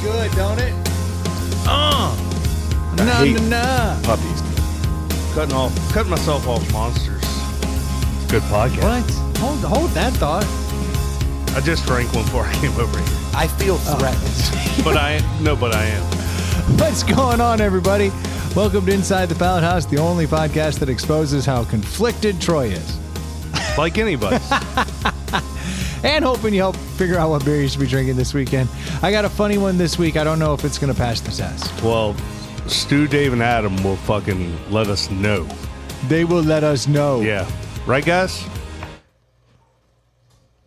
good, don't it? I hate puppies. Cutting myself off monsters. It's a good podcast. What? Hold that thought. I just drank one before I came over here. I feel threatened. But I am. What's going on, everybody? Welcome to Inside the Pallet House, the only podcast that exposes how conflicted Troy is. Like anybody. And hoping you help figure out what beer you should be drinking this weekend. I got a funny one this week. I don't know if it's going to pass the test. Well, Stu, Dave, and Adam will fucking let us know. They will let us know. Yeah. Right, guys?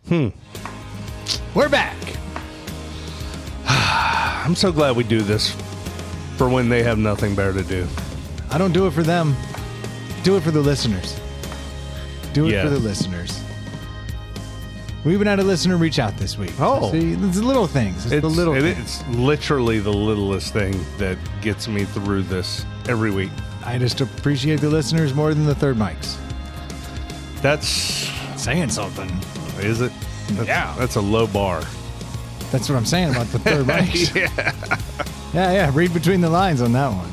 We're back. I'm so glad we do this for when they have nothing better to do. I don't do it for them. Do it for the listeners. Do it Yeah. for the listeners. We even had a listener reach out this week. Oh. See, it's the little things. It's the little things. It's literally the littlest thing that gets me through this every week. I just appreciate the listeners more than the third mics. That's... Saying something. Is it? Yeah. That's a low bar. That's what I'm saying about the third mics. Yeah. Yeah. Read between the lines on that one.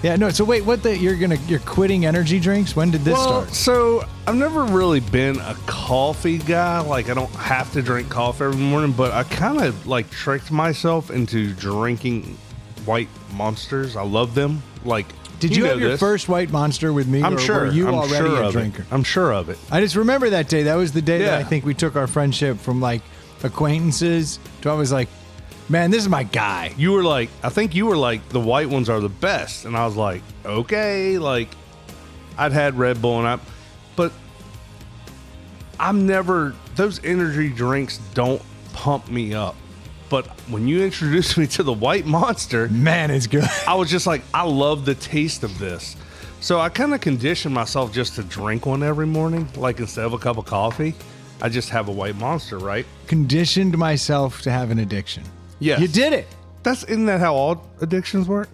Yeah, no. So wait, you're quitting energy drinks? When did this start? So I've never really been a coffee guy. Like, I don't have to drink coffee every morning, but I kind of like tricked myself into drinking white monsters. I love them. Like, Did you have your first white monster with me? I'm or sure. Were you I'm already sure a of drinker? it. I'm sure of it. I just remember that day. That was the day that Yeah. I think we took our friendship from like acquaintances to I was like, man, this is my guy. I think you were like, the white ones are the best. And I was like, okay, like I'd had Red Bull but those energy drinks don't pump me up. But when you introduced me to the white monster, Man, it's good. I was just like, I love the taste of this. So I kind of conditioned myself just to drink one every morning. Like, instead of a cup of coffee, I just have a white monster, right? Conditioned myself to have an addiction. Yes. You did it. Isn't that how all addictions work?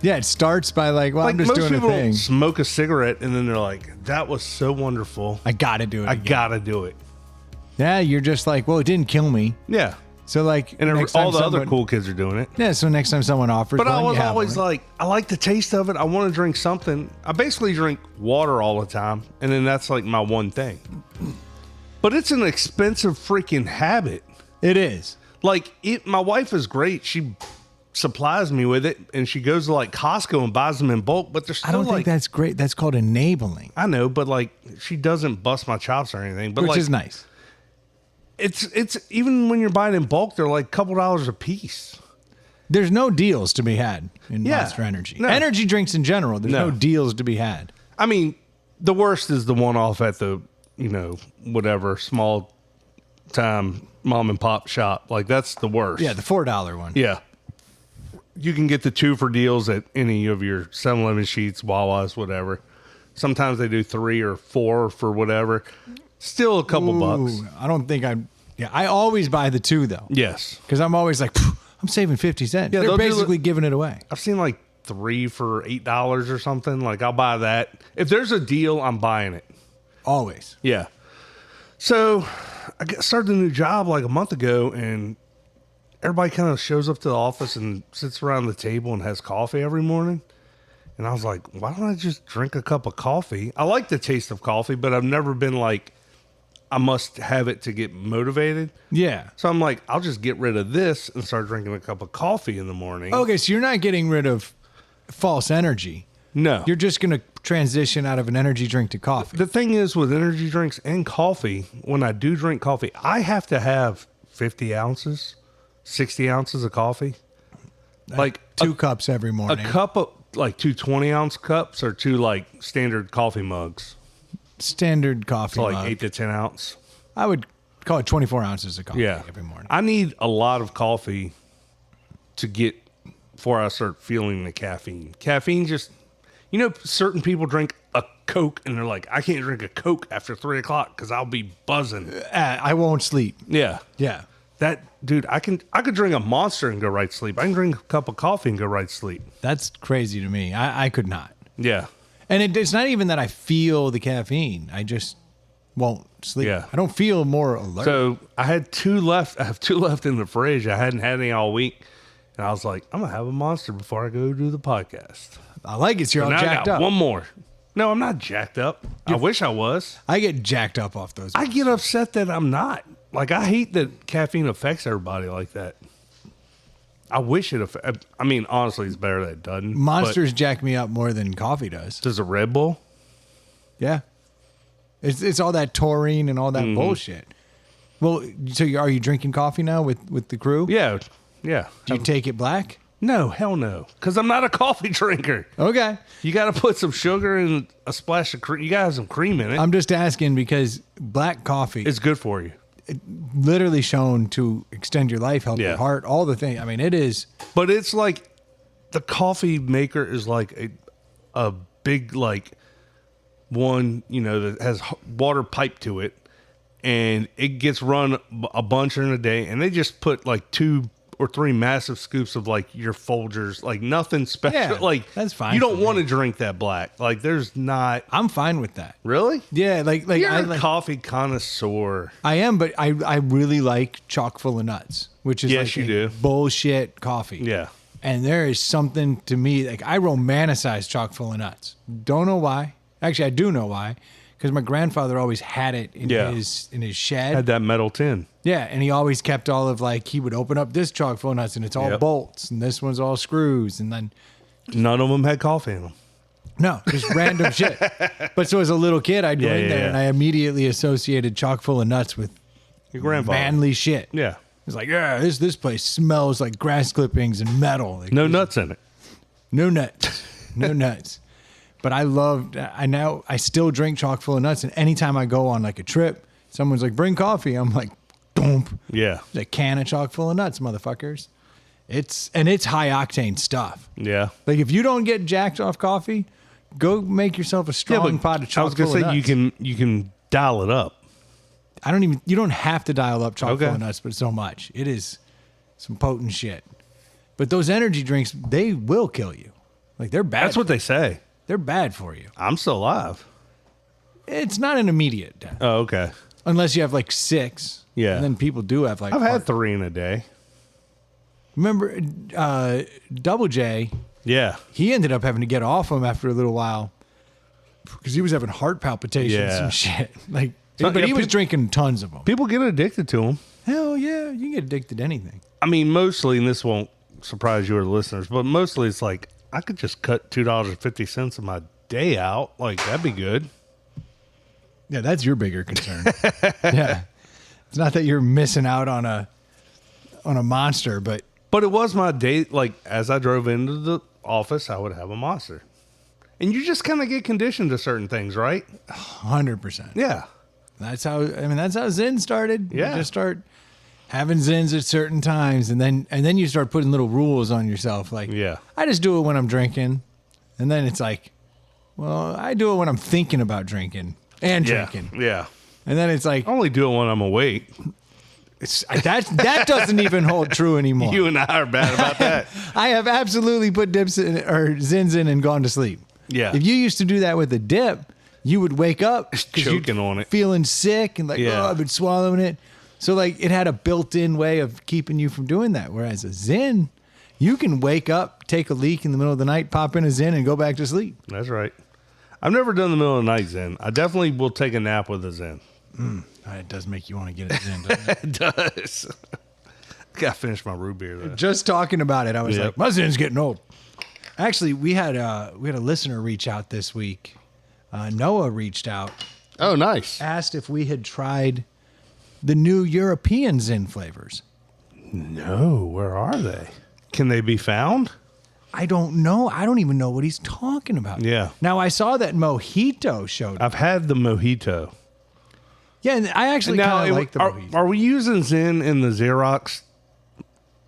Yeah, it starts by like, well, Like, I'm just most doing a people thing. smoke a cigarette and then they're like, that was so wonderful. I got to do it. I again. gotta do it. Yeah, you're just like, well, it didn't kill me. Yeah. So like, And next all time the other someone- cool kids are doing it. Yeah, so next time someone offers But one, I was you have always one. like, I like the taste of it. I want to drink something. I basically drink water all the time. And then that's like my one thing. But it's an expensive freaking habit. It is. Like, my wife is great. She supplies me with it. And she goes to like Costco and buys them in bulk. But they're still I don't like, think that's great. That's called enabling, I know, but like, she doesn't bust my chops or anything. But which like, is nice. It's even when you're buying in bulk, they're like a couple dollars a piece. There's no deals to be had in Yeah. Monster Energy. No. Energy drinks in general, there's no No. deals to be had. I mean, the worst is the one off at the, whatever, small time mom and pop shop. Like, that's the worst. Yeah, the $4 one. Yeah. You can get the 2 for deals at any of your 7-Eleven Sheets, Wawa's, whatever. Sometimes they do 3 or 4 for whatever. Still a couple bucks. I don't think I always buy the 2 though. Yes. Because I'm always like, I'm saving 50 cents. Yeah, They're they'll do basically giving it away. I've seen like 3 for $8 or something. Like, I'll buy that. If there's a deal, I'm buying it. Always. Yeah. So I started a new job like a month ago, and everybody kind of shows up to the office and sits around the table and has coffee every morning. And I was like, why don't I just drink a cup of coffee? I like the taste of coffee, but I've never been like, I must have it to get motivated. Yeah. So I'm like, I'll just get rid of this and start drinking a cup of coffee in the morning. Okay, so you're not getting rid of false energy. No. You're just going to transition out of an energy drink to coffee. The thing is with energy drinks and coffee, when I do drink coffee, I have to have 50 ounces, 60 ounces of coffee. Like 2 cups every a morning. cup of like 2 20-ounce cups or 2 like standard coffee mugs. Standard coffee So like mug. 8 to 10 ounce. I would call it 24 ounces of coffee Yeah. every morning. I need a lot of coffee to get before I start feeling the caffeine. Caffeine just, certain people drink a Coke and they're like, I can't drink a Coke after 3 o'clock because I'll be buzzing. I won't sleep. Yeah. Yeah. That dude, I could drink a Monster and go right to sleep. I can drink a cup of coffee and go right to sleep. That's crazy to me. I could not. Yeah. And it's not even that I feel the caffeine. I just won't sleep. Yeah. I don't feel more alert. So I had 2 left. I have 2 left in the fridge. I hadn't had any all week. And I was like, I'm going to have a Monster before I go do the podcast. I like it. So you're So all now I jacked got up. one more. No, I'm not jacked up. I wish I was. I get jacked up off those. I get upset that I'm not. Like, I hate that caffeine affects everybody like that. I wish it I mean, honestly, it's better that it doesn't. Monsters jack me up more than coffee does. Does a Red Bull? Yeah. It's all that taurine and all that bullshit. Well, so are you drinking coffee now with the crew? Yeah. Yeah. Do you take it black? No, hell no. Because I'm not a coffee drinker. Okay. You got to put some sugar and a splash of cream. You got to have some cream in it. I'm just asking because black coffee It's good for you. literally shown to extend your life, help your Yeah. heart, all the things. I mean, it is. But it's like the coffee maker is like a big, like, one, that has water pipe to it. And it gets run a bunch in a day. And they just put like 2 or 3 massive scoops of like your Folgers, like nothing special. Yeah, like that's fine You don't for want me. to drink that black. Like there's not. I'm fine with that. Really? Yeah, like You're I a like. coffee connoisseur. I am, but I really like chock full of nuts, which is Yes, like you a do. bullshit coffee. Yeah. And there is something to me, like I romanticize chock full of nuts. Don't know why. Actually, I do know why. Because my grandfather always had it in his shed. Had that metal tin. Yeah, and he always kept all of like he would open up this chock full of nuts and it's all Yep. bolts and this one's all screws and then None of them had coffee in them. no, just random shit. But so as a little kid, I'd go Yeah, in yeah, there yeah. and I immediately associated chock full of nuts with Your grandfather. manly shit. Yeah. It's like, yeah, this place smells like grass clippings and metal. Like, No nuts in it. no nuts, no nuts. But I still drink chock full of nuts. And anytime I go on like a trip, someone's like, bring coffee. I'm like, dump. Yeah. A can of chock full of nuts, motherfuckers. It's high octane stuff. Yeah. Like if you don't get jacked off coffee, go make yourself a strong pot of I was chock gonna full of say nuts. you can dial it up. You don't have to dial up chock Okay. full of nuts, but so much. It is some potent shit. But those energy drinks, they will kill you. Like they're bad. That's what they say. They're bad for you. I'm still alive. It's not an immediate death. Oh, okay. Unless you have like 6. Yeah. And then people do have like I've had 3 in a day. Remember Double J, Yeah. he ended up having to get off them after a little while because he was having heart palpitations Yeah. and shit. Like So, but yeah, he was peop- drinking tons of them. People get addicted to them. Hell yeah, you can get addicted to anything. I mean, mostly, and this won't surprise you or the listeners, but mostly it's like I could just cut $2.50 of my day out. Like that'd be good. Yeah, that's your bigger concern. Yeah. It's not that you're missing out on a monster, but But it was my day. Like as I drove into the office, I would have a Monster, and you just kind of get conditioned to certain things, right? 100%. Yeah. That's how Zen started. Yeah. You just start having Zens at certain times and then you start putting little rules on yourself. Like, Yeah. I just do it when I'm drinking. And then it's like, well, I do it when I'm thinking about drinking and drinking. Yeah. And then it's like, I only do it when I'm awake. that doesn't even hold true anymore. You and I are bad about that. I have absolutely put dips in, or Zens in and gone to sleep. Yeah. If you used to do that with a dip, you would wake up 'cause you'd choking on it. feeling sick and like, Yeah. oh, I've been swallowing it. So like it had a built-in way of keeping you from doing that. Whereas a Zen, you can wake up, take a leak in the middle of the night, pop in a Zen and go back to sleep. That's right. I've never done the middle of the night Zen. I definitely will take a nap with a Zen. It does make you want to get a Zen, doesn't it? It does. Gotta finish my root beer though. Just talking about it, I was Yep. like, my Zen's getting old. Actually, we had a listener reach out this week. Noah reached out, Oh, nice. asked if we had tried the new European Zen flavors. No, where are they? Can they be found? I don't know. I don't even know what he's talking about. Yeah. Now, I saw that Mojito showed up. I've had the mojito. Yeah, and I actually Now, kind of like the Mojito. are we using Zen in the Xerox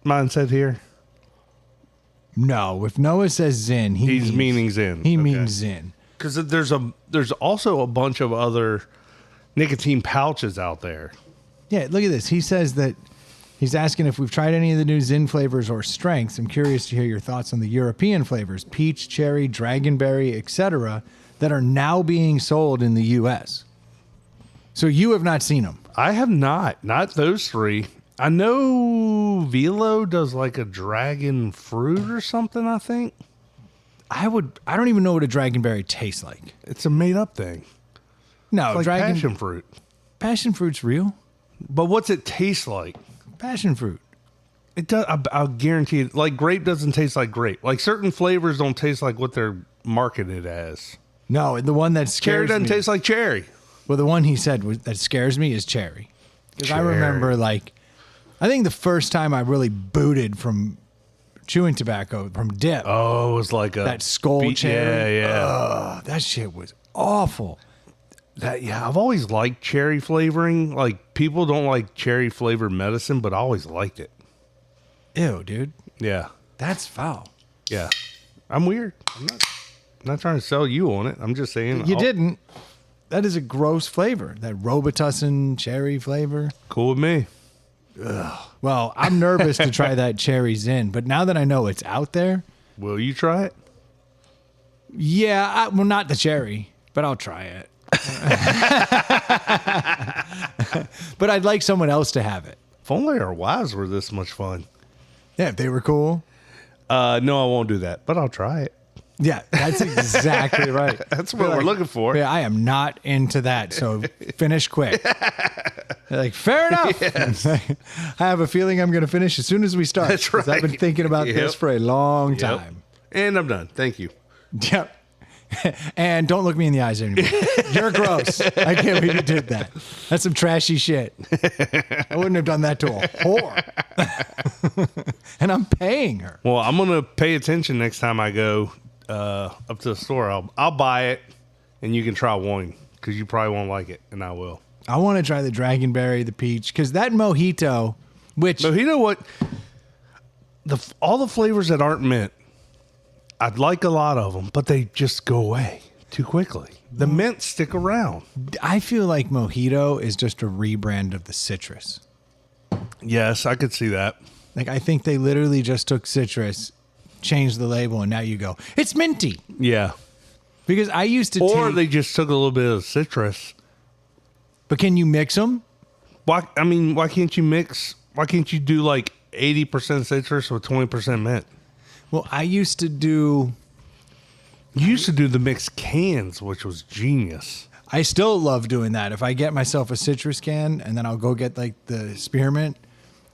mindset here? No, if Noah says Zen, He's meaning Zen. He Okay. means Zen. Because there's also a bunch of other nicotine pouches out there. Yeah, look at this. He says that he's asking if we've tried any of the new Zen flavors or strengths. I'm curious to hear your thoughts on the European flavors, peach, cherry, dragonberry, etc., that are now being sold in the U.S. So you have not seen them. I have not those three. I know Velo does like a dragon fruit or something, I think. I don't even know what a dragonberry tastes like. It's a made up thing. No, It's like passion fruit. Passion fruit's real. But what's it taste like? Passion fruit. It does. I'll guarantee it. Like grape doesn't taste like grape. Like certain flavors don't taste like what they're marketed as. No, the one that Cherry scares doesn't me. taste like cherry. Well, the one he said that scares me is cherry. Because I Cherry. remember, like, I think the first time I really booted from chewing tobacco, from dip, Oh, it was like a that skull cherry. Yeah, yeah. Ugh, that shit was awful. I've always liked cherry flavoring. Like people don't like cherry flavored medicine, but I always liked it. Ew, dude. Yeah, That's foul. yeah. I'm weird. I'm not trying to sell you on it. I'm just saying You didn't. That is a gross flavor. That Robitussin cherry flavor. Cool with me. Well, I'm nervous to try that cherry Zin, but now that I know it's out there, Will you try it? yeah, well, not the cherry, but I'll try it. But I'd like someone else to have it. If only our wives were this much fun. Yeah, if they were cool. No, I won't do that, but I'll try it. Yeah, that's exactly right. That's what we're looking for. Yeah, I am not into that, so finish quick. They're like, fair enough. I have a feeling I'm going to finish as soon as we start. That's 'cause I've been right. thinking about Yep. this for a long Yep. time. And I'm done. Thank you. Yep. And don't look me in the eyes anymore. You're gross. I can't believe you did that. That's some trashy shit. I wouldn't have done that to a whore. And I'm paying her. Well, I'm gonna pay attention next time I go up to the store. I'll buy it, and you can try one because you probably won't like it, and I will. I want to try the dragonberry, the peach, because that mojito, which So you know what? All the flavors that aren't mint, I'd like a lot of them, but they just go away too quickly. The mint stick around. I feel like mojito is just a rebrand of the citrus. Yes, I could see that. Like, I think they literally just took citrus, changed the label, and now you go, it's minty. Yeah. Because I used to Or take, they just took a little bit of citrus. but can you mix them? Why can't you mix? Why can't you do like 80% citrus with 20% mint? Well, I used to do, You used to do the mixed cans, which was genius. I still love doing that. If I get myself a citrus can and then I'll go get like the spearmint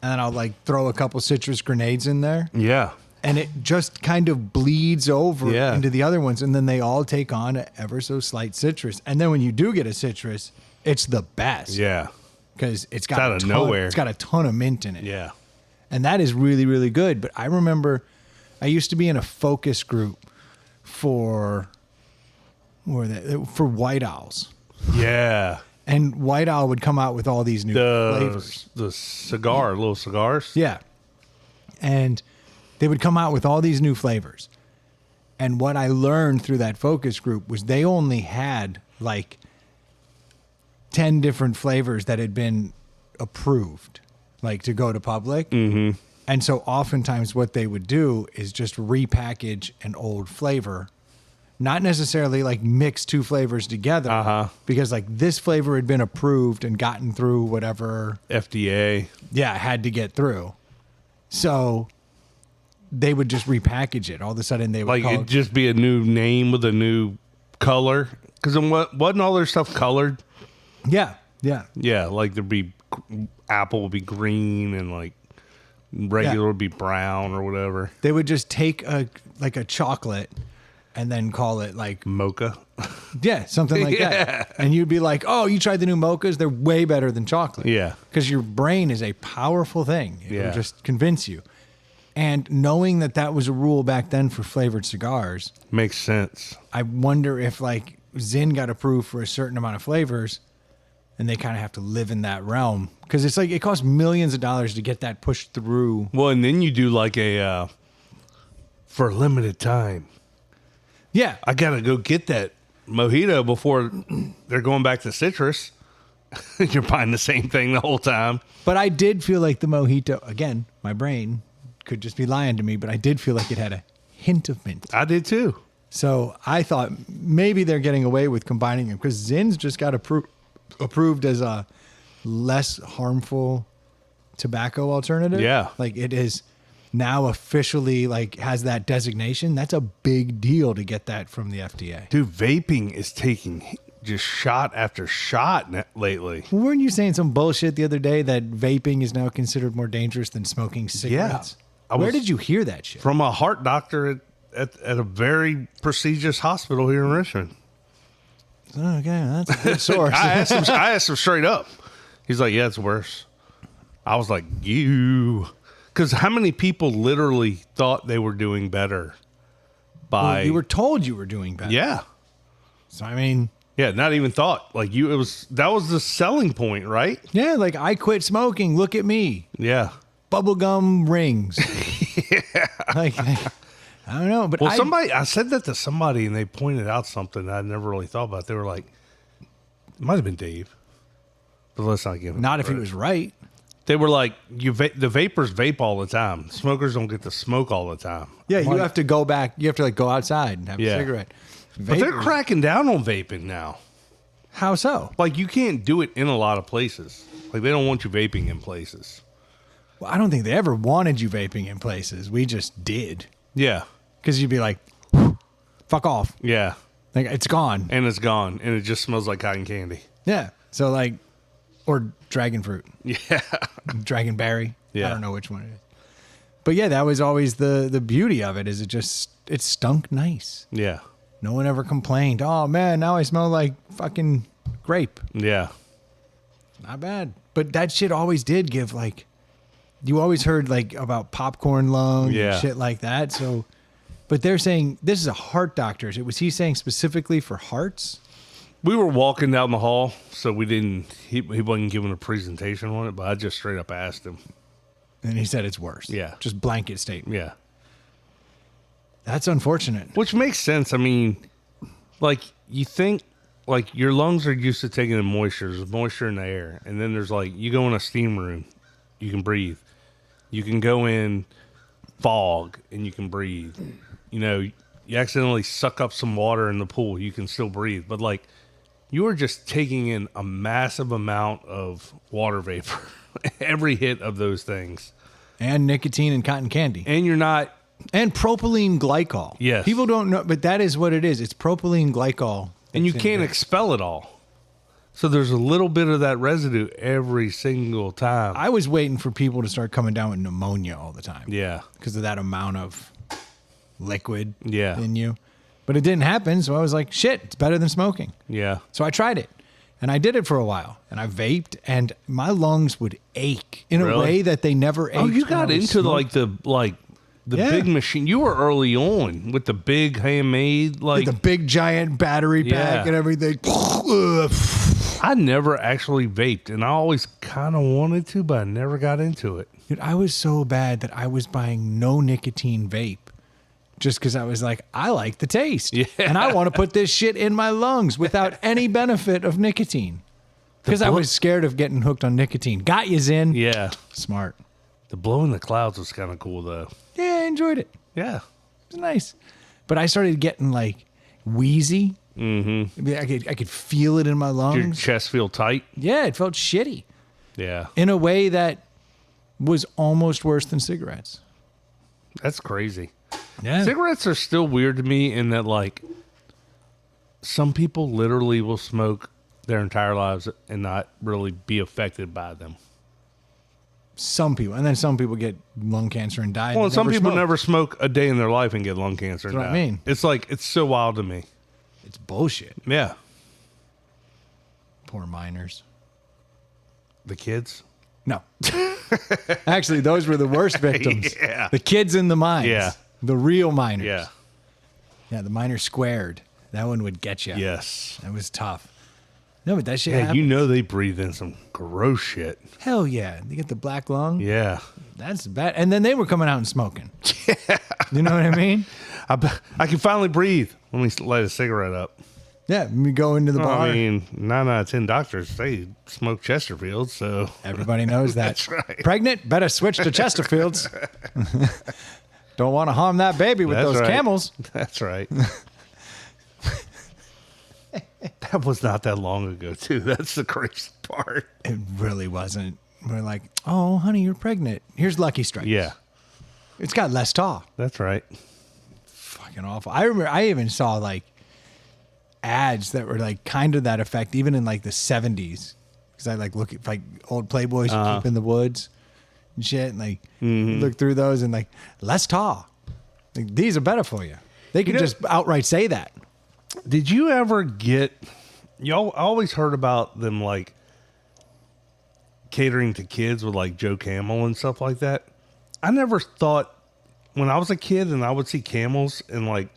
and then I'll like throw a couple citrus grenades in there Yeah. and it just kind of bleeds over Yeah. into the other ones. And then they all take on an ever so slight citrus. And then when you do get a citrus, it's the best. Yeah. Because it's got out a of ton, nowhere. It's got a ton of mint in it. Yeah. And that is really, really good. But I remember I used to be in a focus group for White Owls. Yeah. And White Owl would come out with all these new flavors. The little cigars. Yeah. And they would come out with all these new flavors. And what I learned through that focus group was they only had like 10 different flavors that had been approved, like to go to public. Mm-hmm. And so oftentimes what they would do is just repackage an old flavor, not necessarily like mix two flavors together, because like this flavor had been approved and gotten through whatever FDA. had to get through. So they would just repackage it. All of a sudden they would Like call it'd just be a new name with a new color. Because wasn't all their stuff colored? Yeah. Yeah, like there'd be apple would be green and like regular would be brown or whatever. They would just take a chocolate and then call it like, Mocha. something like that. And you'd be like, oh, you tried the new mochas? They're way better than chocolate. Yeah. Because your brain is a powerful thing. It will just convince you. And knowing that was a rule back then for flavored cigars, Makes sense. I wonder if like Zin got approved for a certain amount of flavors and they kind of have to live in that realm. Because it's like it costs millions of dollars to get that pushed through. Well, and then you do like a for a limited time. Yeah. I gotta go get that mojito before they're going back to citrus. You're buying the same thing the whole time. But I did feel like the mojito, again, my brain could just be lying to me, but I did feel like it had a hint of mint. I did too. So I thought maybe they're getting away with combining them because Zin's just got approved approved as a less harmful tobacco alternative. Yeah. Like it is now officially like has that designation. That's a big deal to get that from the FDA. Dude, vaping is taking just shot after shot lately. Weren't you saying some bullshit the other day that vaping is now considered more dangerous than smoking cigarettes? I Where was- did you hear that shit? From a heart doctor at a very prestigious hospital here in Richmond. Okay, that's a good source. I asked him straight up. He's like, yeah, it's worse. I was like, because how many people literally thought they were doing better by Well, you were told you were doing better. yeah. So I mean, Yeah, not even thought. Like that was the selling point, right? yeah, like I quit smoking. Look at me. Yeah. Bubblegum rings. Yeah. Like I don't know, but Well, I said that to somebody and they pointed out something that I never really thought about. They were like, it might have been Dave. But let's not give him not if he credit. was right. They were like, the vapors vape all the time. Smokers don't get to smoke all the time. Yeah, I'm you like, have to go back. You have to like go outside and have Yeah. a cigarette. But they're Vapors- cracking down on vaping now. How so? Like, you can't do it in a lot of places. Like, they don't want you vaping in places. Well, I don't think they ever wanted you vaping in places. We just did. Yeah. Because you'd be like, fuck off. Yeah. Like, it's gone. And it's gone. And it just smells like cotton candy. Yeah. So, like, or dragon fruit, Yeah. dragon berry. Yeah. I don't know which one it is. But yeah, that was always the beauty of it is it stunk nice. Yeah. No one ever complained. Oh, man, now I smell like fucking grape. Yeah. Not bad. But that shit always did give, like, you always heard, like, about popcorn lung Yeah. and shit like that. So, but they're saying, this is a heart doctor. Was he saying specifically for hearts? We were walking down the hall, so we didn't, he wasn't giving a presentation on it, but I just straight up asked him. And he said it's worse. Yeah. Just blanket statement. Yeah. That's unfortunate. Which makes sense. I mean, like, you think, like, your lungs are used to taking in moisture. There's moisture in the air. And then there's, like, you go in a steam room, you can breathe. You can go in fog, and you can breathe. You know, you accidentally suck up some water in the pool, you can still breathe. But, like, you are just taking in a massive amount of water vapor. Every hit of those things. And nicotine and cotton candy. And you're not... And propylene glycol. Yes. People don't know, but that is what it is. It's propylene glycol. And you that's in can't there. expel it all. So there's a little bit of that residue every single time. I was waiting for people to start coming down with pneumonia all the time. Yeah. Because of that amount of liquid Yeah. in you. But it didn't happen. So I was like, shit, it's better than smoking. Yeah. So I tried it. And I did it for a while. And I vaped. And my lungs would ache in a Really? way that they never ached. Oh, you when I got was into smoking. the Yeah. big machine. You were early on with the big handmade With the big giant battery pack Yeah. and everything. I never actually vaped, and I always kind of wanted to, but I never got into it. Dude, I was so bad that I was buying no nicotine vape just because I was like, I like the taste. Yeah. And I want to put this shit in my lungs without any benefit of nicotine. Because I was scared of getting hooked on nicotine. Got yous in. Yeah. Smart. The blow in the clouds was kind of cool, though. Yeah, I enjoyed it. Yeah. It was nice. But I started getting like wheezy. Mm-hmm. I could feel it in my Did your lungs. chest feel tight? Yeah, it felt shitty Yeah. in a way that was almost worse than cigarettes. That's crazy. Yeah. Cigarettes are still weird to me in that, like, some people literally will smoke their entire lives and not really be affected by them. Some people. And then some people get lung cancer and die. Well, and some people smoke. never smoke a day in their life and get lung cancer. That's what I now. mean. It's like, it's so wild to me. It's bullshit. Yeah. Poor miners. The kids. No. Actually, those were the worst victims. Yeah. The kids in the mines. Yeah. The real miners. Yeah. Yeah, the miner squared. That one would get you. Yes. That was tough. No, but that shit Yeah, happened. you know they breathe in some gross shit. Hell yeah. They get the black lung. Yeah. That's bad. And then they were coming out and smoking. Yeah. You know what I mean? I can finally breathe. Let me light a cigarette up. Yeah. We go into the bar. I mean, 9 out of 10 doctors, they smoke Chesterfield, so. Everybody knows that. That's right. Pregnant? Better switch to Chesterfields. Don't want to harm that baby with That's those right. camels. That's right. That was not that long ago, too. That's the crazy part. It really wasn't. We're like, oh, honey, you're pregnant. Here's Lucky Strikes. Yeah, It's got less tar. that's right. Fucking awful. I remember I even saw like ads that were like kind of that effect, even in like the 70s. Because I like look at like old Playboys you keep in the woods and shit. And like look through those and like, less tar. Like, these are better for you. They can just outright say that. Did you ever get... Y'all always heard about them like catering to kids with like Joe Camel and stuff like that. I never thought when I was a kid and I would see camels and like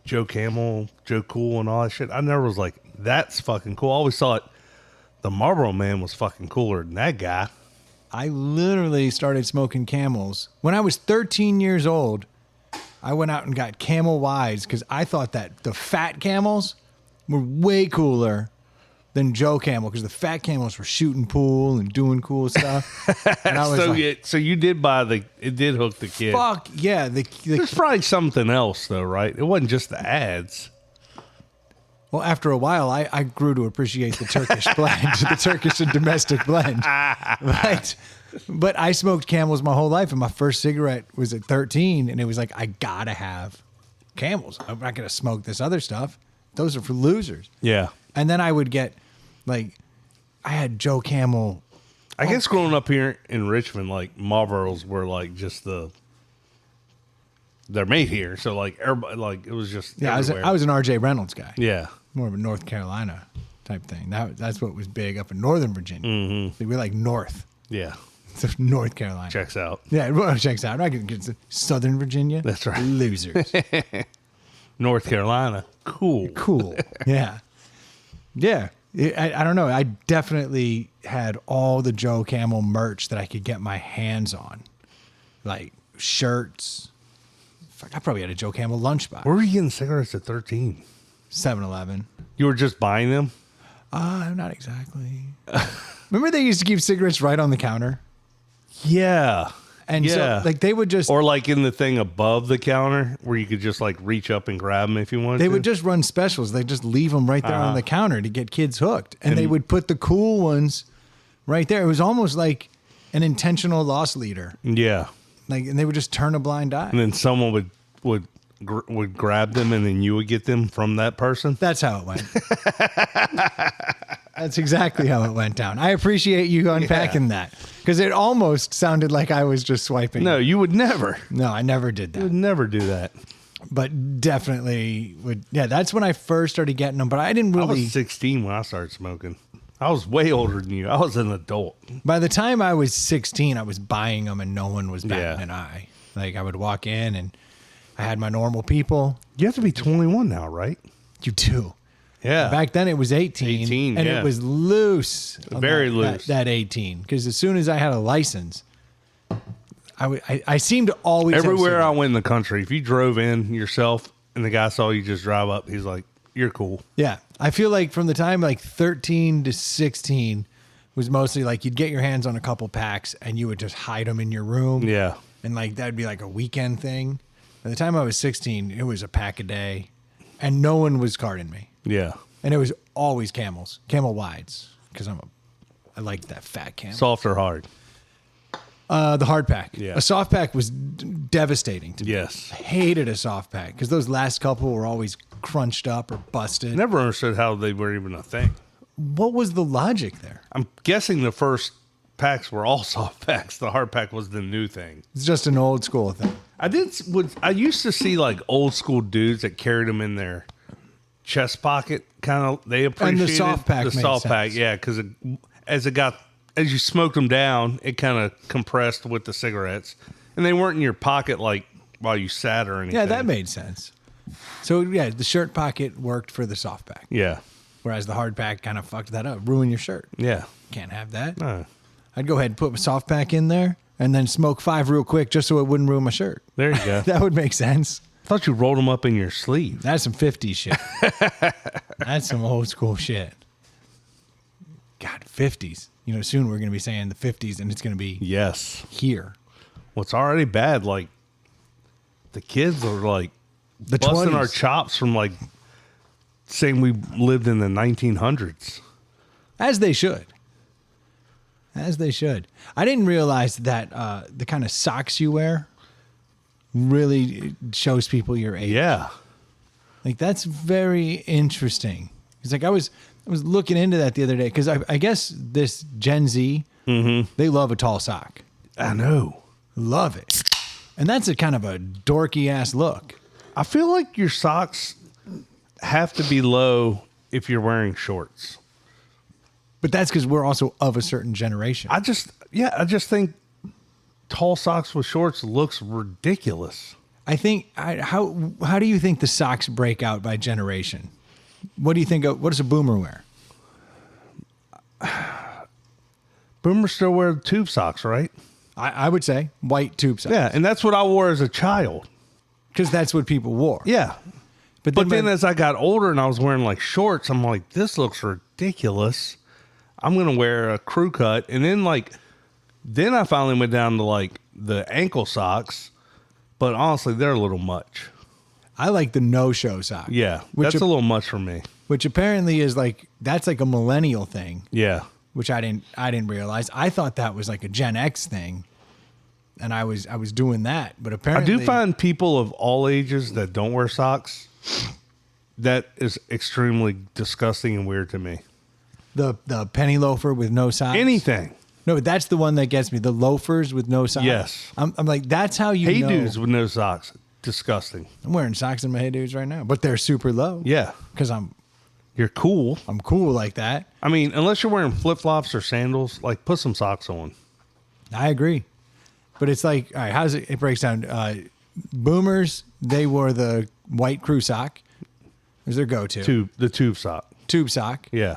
Joe Camel, Joe Cool and all that shit. I never was like, that's fucking cool. I always thought the Marlboro Man was fucking cooler than that guy. I literally started smoking Camels when I was 13 years old. I went out and got Camel Wides because I thought that the fat camels were way cooler than Joe Camel because the fat camels were shooting pool and doing cool stuff. And I was So you did buy it did hook the kid. fuck yeah. There's probably something else though, right? It wasn't just the ads. Well, after a while, I grew to appreciate the Turkish blend, the Turkish and domestic blend. Right. But I smoked Camels my whole life, and my first cigarette was at 13, and it was like, I gotta have Camels. I'm not gonna smoke this other stuff. Those are for losers. Yeah. And then I would get, like, I had Joe Camel. I guess growing up here in Richmond, like Marlboros were like just they're made here. So like everybody, like it was just Yeah, everywhere. I was an R.J. Reynolds guy. Yeah. More of a North Carolina type thing. That's what was big up in Northern Virginia. Mm-hmm. We're like North. Yeah. So North Carolina. Checks out. Yeah, well, checks out. I can get to Southern Virginia. That's right. Losers. North Carolina. Cool. Cool. Yeah. Yeah. I don't know. I definitely had all the Joe Camel merch that I could get my hands on. Like shirts. Fuck, I probably had a Joe Camel lunchbox. Where were you getting cigarettes at 13? 7-Eleven. You were just buying them? Not exactly. Remember they used to keep cigarettes right on the counter? Yeah. And so like they would just... Or like in the thing above the counter where you could just like reach up and grab them if you wanted They to. would just run specials. They just leave them right there on the counter to get kids hooked. And they would put the cool ones right there. It was almost like an intentional loss leader. Yeah. Like, and they would just turn a blind eye. And then someone would grab them and then you would get them from that person. That's how it went. That's exactly how it went down. I appreciate you unpacking that because it almost sounded like I was just swiping. No, you would never. No, I never did You would that. never do that. But definitely would. Yeah, that's when I first started getting them. But I didn't I really. was 16 when I started smoking. I was way older than you. I was an adult. By the time I was 16, I was buying them and no one was batting Yeah. an eye. Like I would walk in and I had my normal people. You have to be 21 now, right? You too. Yeah. Back then it was 18. 18, and yeah. it was loose. on Very that- loose. That 18. Because as soon as I had a license, I seemed to always have Everywhere I cigarettes. went in the country, if you drove in yourself and the guy saw you just drive up, he's like, you're cool. Yeah. I feel like from the time like 13 to 16 was mostly like you'd get your hands on a couple packs and you would just hide them in your room. Yeah. And like that'd be like a weekend thing. By the time I was 16, it was a pack a day and no one was carding me. Yeah. And it was always Camels, Camel Wides, because I like that fat camel. Soft or hard? The hard pack. Yeah. A soft pack was devastating to me. Yes. I hated a soft pack because those last couple were always crunched up or busted. Never understood how they were even a thing. What was the logic there? I'm guessing the first packs were all soft packs. The hard pack was the new thing. It's just an old school thing. I used to see like old school dudes that carried them in their chest pocket. Kind of, they appreciated soft pack the made soft pack, sense. yeah, because as you smoked them down, it kind of compressed with the cigarettes, and they weren't in your pocket like while you sat or anything. Yeah, that made sense. So yeah, the shirt pocket worked for the soft pack, Yeah, whereas the hard pack kind of fucked that up, ruined your shirt. yeah. Can't have that. No. I'd go ahead and put my soft pack in there and then smoke 5 real quick just so it wouldn't ruin my shirt. There you go. That would make sense. I thought you rolled them up in your sleeve. That's some 50s shit. That's some old school shit. God, 50s. You know, soon we're going to be saying the 50s and it's going to be Yes. here. Well, it's already bad. Like the kids are like The busting 20s. our chops from like saying we lived in the 1900s. As they should. As they should. I didn't realize that the kind of socks you wear really shows people your age. Yeah. Like, that's very interesting. It's like I was looking into that the other day because I guess this Gen Z, they love a tall sock. I know. Love it. And that's a kind of a dorky ass look. I feel like your socks have to be low if you're wearing shorts. But that's because we're also of a certain generation. I just think tall socks with shorts looks ridiculous. I think how do you think the socks break out by generation? What do you think? What does a boomer wear? Boomers still wear tube socks, right? I would say white tube socks. Yeah, and that's what I wore as a child. Because that's what people wore. Yeah. But then as I got older and I was wearing like shorts, I'm like, this looks ridiculous. I'm going to wear a crew cut. And then then I finally went down to like the ankle socks. But honestly, they're a little much. I like the no-show sock. Yeah, that's a little much for me. Which apparently is that's like a millennial thing. Yeah. Which I didn't realize. I thought that was like a Gen X thing. And I was doing that. But apparently I do find people of all ages that don't wear socks, that is extremely disgusting and weird to me. The penny loafer with no socks. Anything. No, but that's the one that gets me. The loafers with no socks. Yes. I'm like, that's how you Hey know. dudes with no socks. Disgusting. I'm wearing socks in my Hey Dudes right now, but they're super low. Yeah. Because You're cool. I'm cool like that. I mean, unless you're wearing flip-flops or sandals, like put some socks on. I agree. But it's like, all right, how's it? It breaks down. Boomers, they wore the white crew sock. It was their go-to. The tube sock. Tube sock. Yeah.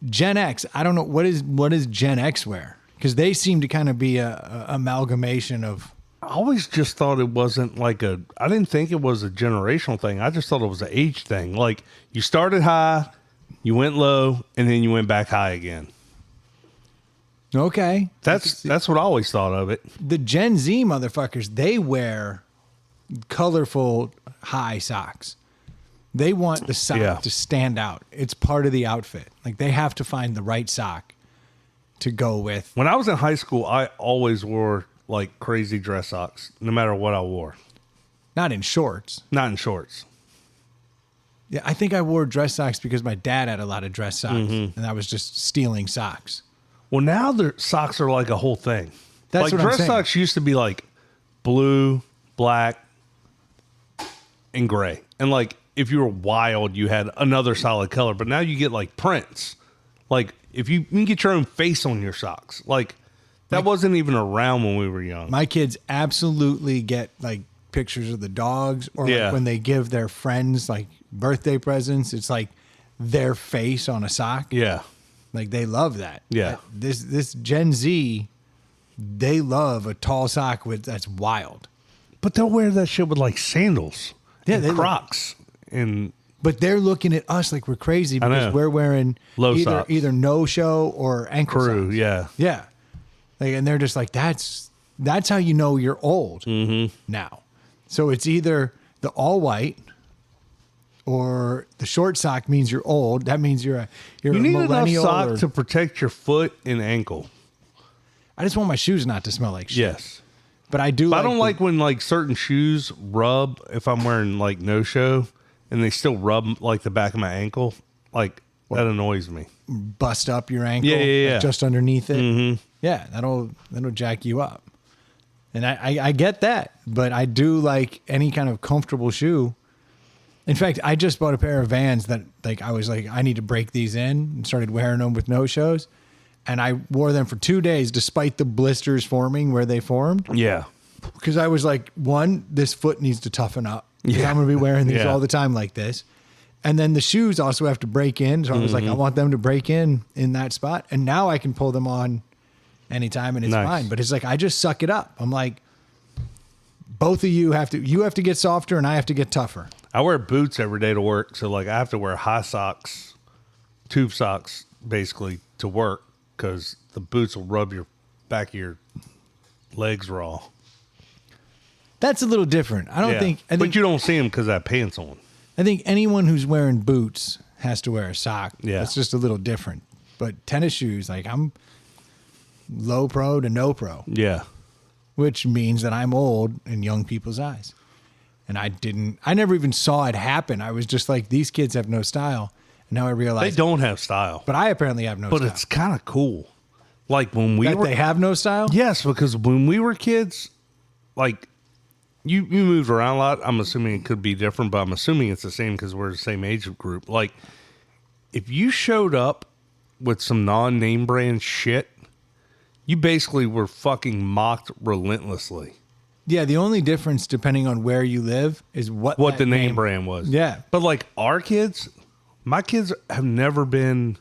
Gen X, I don't know. What does Gen X wear? Because they seem to kind of be a amalgamation of. I always just thought it wasn't I didn't think it was a generational thing. I just thought it was an age thing. Like you started high, you went low, and then you went back high again. Okay. That's what I always thought of it. The Gen Z motherfuckers, they wear colorful high socks. They want the sock to stand out. It's part of the outfit. Like they have to find the right sock to go with. When I was in high school, I always wore like crazy dress socks, no matter what I wore. Not in shorts. Not in shorts. Yeah, I think I wore dress socks because my dad had a lot of dress socks, and I was just stealing socks. Well, now their socks are like a whole thing. That's like what I'm dress saying. socks used to be like blue, black, and gray. And like if you were wild, you had another solid color. But now you get like prints. Like if you can get your own face on your socks. Like that wasn't even around when we were young. My kids absolutely get like pictures of the dogs, or like when they give their friends like birthday presents, it's like their face on a sock. Yeah. Like they love that. Yeah. This Gen Z, they love a tall sock that's wild. But they'll wear that shit with like sandals. Yeah, and they Crocs. But they're looking at us like we're crazy because we're wearing low socks. either no show or ankle Crew, socks. yeah. Yeah. Like, and they're just like, that's how you know you're old now. So it's either the all white or the short sock means you're old. That means you're a need enough millennial. sock to protect your foot and ankle. I just want my shoes not to smell like shit. Yes. But I do. But I don't like when like certain shoes rub if I'm wearing like no show and they still rub like the back of my ankle. Like that annoys me. Bust up your ankle. Yeah. Like, just underneath it. Yeah, that'll jack you up. And I get that, but I do like any kind of comfortable shoe. In fact, I just bought a pair of Vans that like I was like, I need to break these in, and started wearing them with no shows. And I wore them for 2 days despite the blisters forming where they formed. Yeah. Because I was like, one, this foot needs to toughen up. Yeah. I'm going to be wearing these all the time like this. And then the shoes also have to break in. So I was like, I want them to break in that spot. And now I can pull them on anytime and it's fine. But it's like, I just suck it up. I'm like, both of you have to get softer and I have to get tougher. I wear boots every day to work. So like I have to wear high socks, tube socks, basically to work because the boots will rub your back of your legs raw. That's a little different. I think but you don't see them because I have pants on. I think anyone who's wearing boots has to wear a sock. Yeah. It's just a little different. But tennis shoes, like I'm low pro to no pro, Yeah. which means that I'm old in young people's eyes. And I never even saw it happen. I was just like, these kids have no style. And now I They realize, don't have style. but I apparently have no But style. it's kind of cool. Like when we That were. they have no style? Yes, because when we were kids, like you moved around a lot. I'm assuming it could be different, but I'm assuming it's the same because we're the same age group. Like if you showed up with some non-name brand shit, you basically were fucking mocked relentlessly. Yeah, the only difference depending on where you live is what What that the name brand was. Yeah. But like our kids, my kids have never been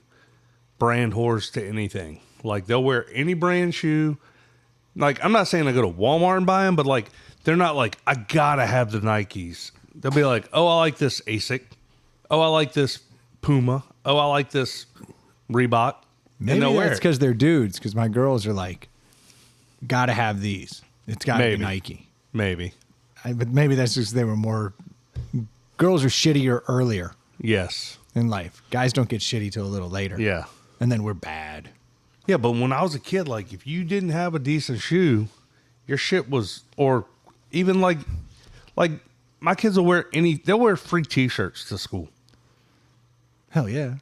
brand whores to anything. Like they'll wear any brand shoe. Like I'm not saying I go to Walmart and buy them, but like they're not like I gotta have the Nikes. They'll be like, oh, I like this ASIC. Oh, I like this Puma. Oh, I like this Reebok. Maybe and they'll wear that's it. because they're dudes, because my girls are like, gotta have these. It's gotta be Maybe. Nike. Maybe. But maybe that's just they were more, girls are shittier earlier Yes. in life. Guys don't get shitty till a little later. Yeah. And then we're bad. Yeah, but when I was a kid, like if you didn't have a decent shoe, your shit was, or even like my kids will wear they'll wear free t-shirts to school. Hell yeah.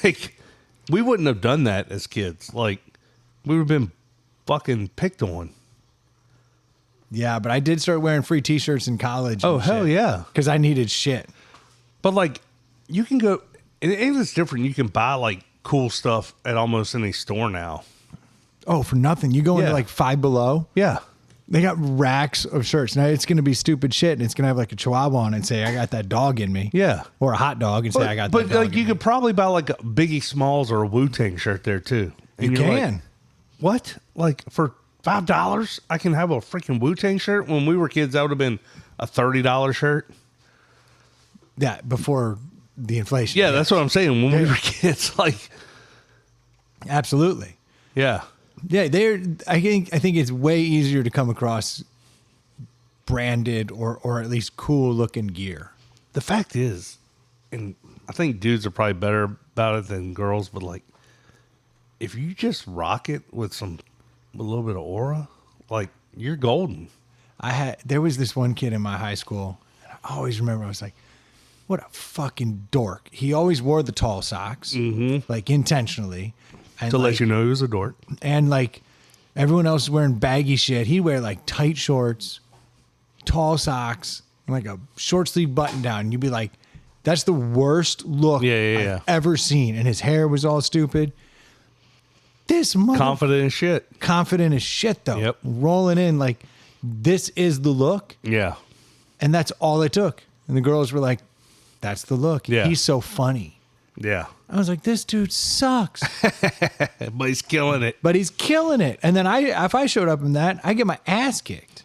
Like we wouldn't have done that as kids. Like we would have been fucking picked on. Yeah, but I did start wearing free t-shirts in college. Oh, hell yeah. Because I needed shit. But like you can go, and it's different. You can buy like cool stuff at almost any store now. Oh, for nothing. You go Yeah. into like Five Below. Yeah. They got racks of shirts. Now it's going to be stupid shit, and it's going to have like a chihuahua on it and say, I got that dog in me. Yeah. Or a hot dog and say, I got that But dog like in you me. could probably buy like a Biggie Smalls or a Wu-Tang shirt there too. You And you're like, can. what? Like for $5, I can have a freaking Wu-Tang shirt? When we were kids, that would have been a $30 shirt. Yeah, before the inflation. Yeah, that's what I'm saying. When we were kids, like, Absolutely. yeah. Yeah, I think it's way easier to come across branded or at least cool looking gear. The fact is, and I think dudes are probably better about it than girls, but like, if you just rock it with a little bit of aura, like, you're golden. There was this one kid in my high school, and I always remember I was like, what a fucking dork. He always wore the tall socks, like intentionally. And To like, let you know he was a dork. And like everyone else is wearing baggy shit. He'd wear like tight shorts, tall socks, and like a short sleeve button down. And you'd be like, that's the worst look Yeah. I've ever seen. And his hair was all stupid. This confident as shit though. Yep. Rolling in like, this is the look. Yeah. And that's all it took. And the girls were like, that's the look. Yeah. He's so funny. Yeah. I was like, this dude sucks. But he's killing it. But he's killing it. And then if I showed up in that, I get my ass kicked.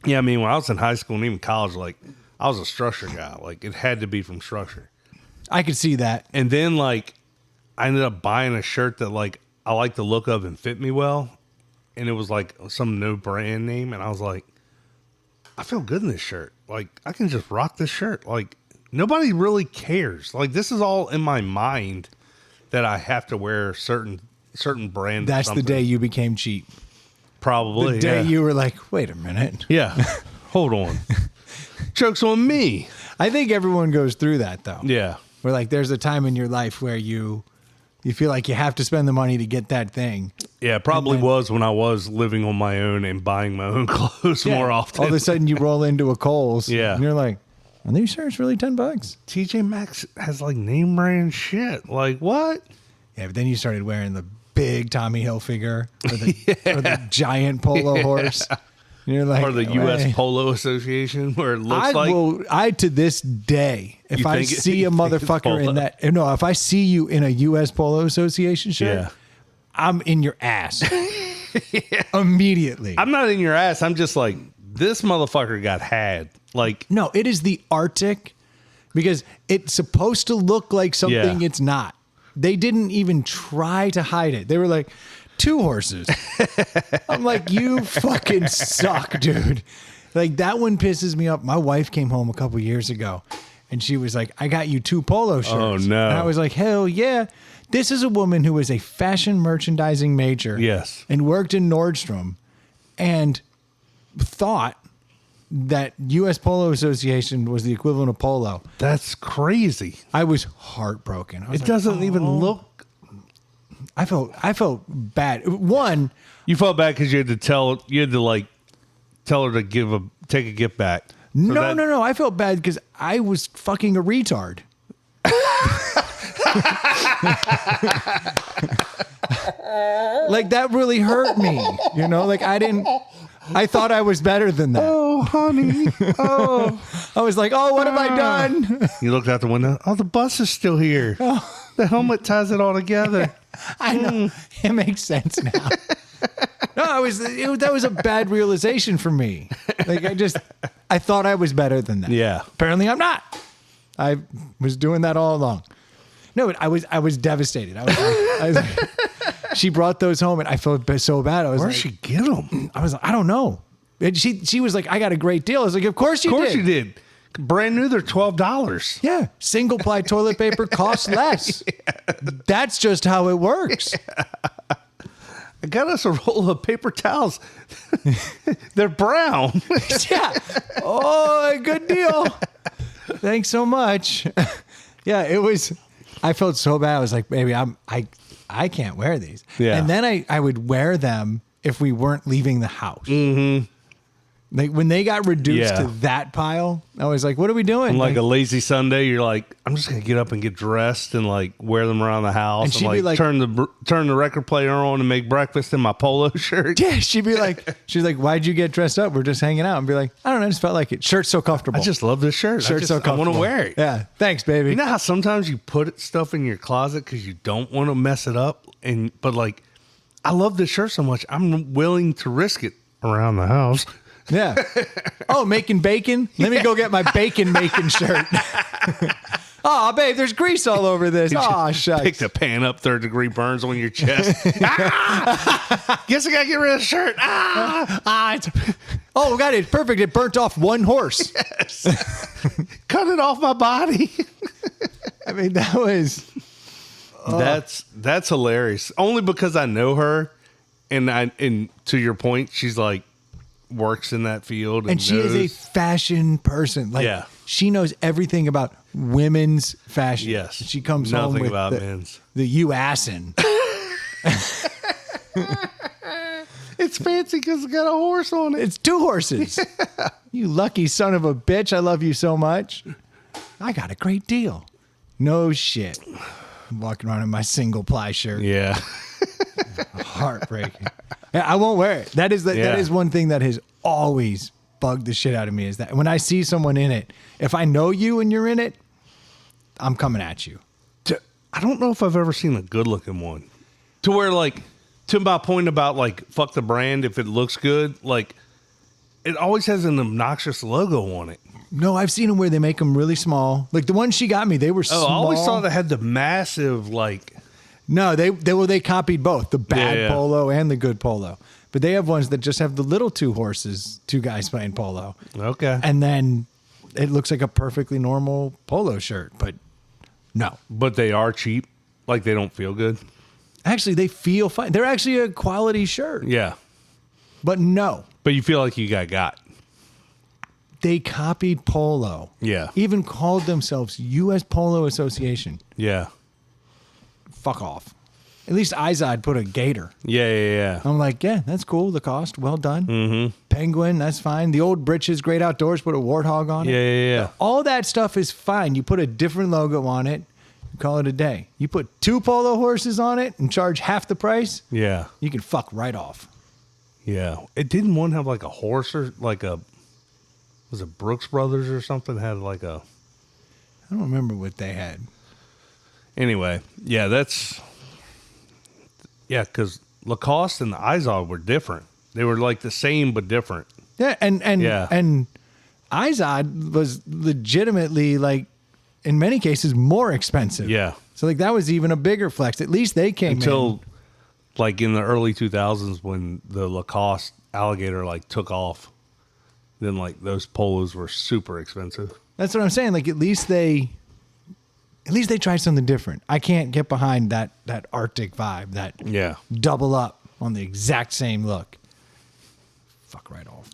Yeah, I mean, when I was in high school and even college, like, I was a structure guy. Like, it had to be from structure. I could see that. And then, like, I ended up buying a shirt that, like, I liked the look of and fit me well. And it was, like, some no brand name. And I was like, I feel good in this shirt. Like, I can just rock this shirt. Like, nobody really cares. Like, this is all in my mind that I have to wear certain brand. That's the day you became cheap. Probably. The day yeah. you were like, wait a minute. Yeah. Hold on. Joke's on me. I think everyone goes through that though. Yeah. Where like there's a time in your life where you feel like you have to spend the money to get that thing. Yeah, it probably And then- was when I was living on my own and buying my own clothes more often. All of a sudden you roll into a Kohl's. Yeah. And you're like, are these shirts really $10? TJ Maxx has like name brand shit. Like what? Yeah, but then you started wearing the big Tommy Hilfiger or the giant polo horse. And you're like, Or the "Wait." U.S. Polo Association, where it looks I to this day, if You I think see a you think it's motherfucker polo? in that, no, if I see you in a U.S. Polo Association shirt, Yeah. I'm in your ass immediately. I'm not in your ass. I'm just like, this motherfucker got had. Like, No, it is the Arctic because it's supposed to look like something Yeah. it's not. They didn't even try to hide it. They were like, 2 horses. I'm like, you fucking suck, dude. Like that one pisses me up. My wife came home a couple years ago And she was like, I got you 2 polo shirts. Oh, no. And I was like, hell yeah. This is a woman who was a fashion merchandising major. Yes. And worked in Nordstrom and thought that U.S. Polo Association was the equivalent of polo. That's crazy. I was heartbroken. I was It doesn't even look. I felt bad. One, You felt bad because you had to tell her to take a gift back. So no. I felt bad because I was fucking a retard. Like that really hurt me, you know. Like I thought I was better than that. Oh, honey. Oh. I was like, oh, what have I done? You looked out the window. Oh, the bus is still here. The helmet ties it all together. I know it makes sense now. No, that was a bad realization for me. Like I thought I was better than that. Yeah. Apparently I'm not. I was doing that all along. No, but I was devastated. I was like, she brought those home and I felt so bad. I was Where'd like, she get them? I was like, I don't know. And she was like, I got a great deal. I was like, of course you did. Of course you did. Brand new, they're $12. Yeah. Single ply toilet paper costs less. That's just how it works. I got us a roll of paper towels. They're brown. Yeah. Oh, good deal. Thanks so much. Yeah, it was. I felt so bad. I was like, baby, I can't wear these. Yeah. And then I would wear them if we weren't leaving the house. Mm-hmm. Like when they got reduced to that pile, I was like, what are we doing? Like a lazy Sunday, you're like, I'm just gonna get up and get dressed and like wear them around the house And she'd and be like, like- turn the record player on and make breakfast in my polo shirt. yeah, she's like, why'd you get dressed up? We're just hanging out. And be like, I don't know, I just felt like it. Shirt's so comfortable. I just love this shirt. Shirt's so I comfortable. want to wear it. Yeah. Thanks, baby. You know how sometimes you put stuff in your closet because you don't want to mess it up, but like, I love this shirt so much, I'm willing to risk it around the house. Yeah. Oh, making bacon? Let me go get my bacon making shirt. Oh, babe, there's grease all over this. Oh, shucks. Pick the pan up, 3rd-degree burns on your chest. Guess I gotta get rid of the shirt. Oh, got it. Perfect. It burnt off one horse. Yes. Cut it off my body. I mean, that was. That's hilarious. Only because I know her, and to your point, she's like works in that field, And she is a knows. fashion person. Like, Yeah. she knows everything about women's fashion. Yes. She comes Nothing home with about the, men's. the U-assin. It's fancy because it's got a horse on it. It's 2 horses. You lucky son of a bitch. I love you so much. I got a great deal. No shit. I'm walking around in my single ply shirt. Yeah. Heartbreaking. Yeah, I won't wear it. That is one thing that has always bugged the shit out of me, is that when I see someone in it, if I know you and you're in it, I'm coming at you. I don't know if I've ever seen a good looking one to where, like, to my point about like fuck the brand, if it looks good, like it always has an obnoxious logo on it. No, I've seen them where they make them really small. Like the one she got me, they were small. I always thought they had the massive, like, No, they copied both, the bad Yeah. polo and the good polo. But they have ones that just have the little 2 horses, 2 guys playing polo. okay. And then it looks like a perfectly normal polo shirt, but no. But they are cheap. Like, they don't feel good. Actually, they feel fine. They're actually a quality shirt. Yeah. But no. But you feel like you got. They copied polo. Yeah. Even called themselves U.S. Polo Association. Yeah. Fuck off. At least Izod put a gator. Yeah. I'm like, yeah, that's cool. The cost, well done. Mm-hmm. Penguin, that's fine. The old britches, Great Outdoors, put a warthog on it. Yeah. All that stuff is fine. You put a different logo on it, you call it a day. You put 2 polo horses on it and charge half the price, Yeah. you can fuck right off. Yeah. It didn't one have like a horse or like was it Brooks Brothers or something had like a. I don't remember what they had. Anyway, yeah, because Lacoste and the Izod were different. They were like the same but different. Yeah, and Yeah. Izod was legitimately, like, in many cases, more expensive. Yeah. So like that was even a bigger flex. At least they came Until like in the early 2000s when the Lacoste alligator like took off, then like those polos were super expensive. That's what I'm saying. Like, at least they tried something different. I can't get behind that Arctic vibe, that Yeah. double up on the exact same look. Fuck right off.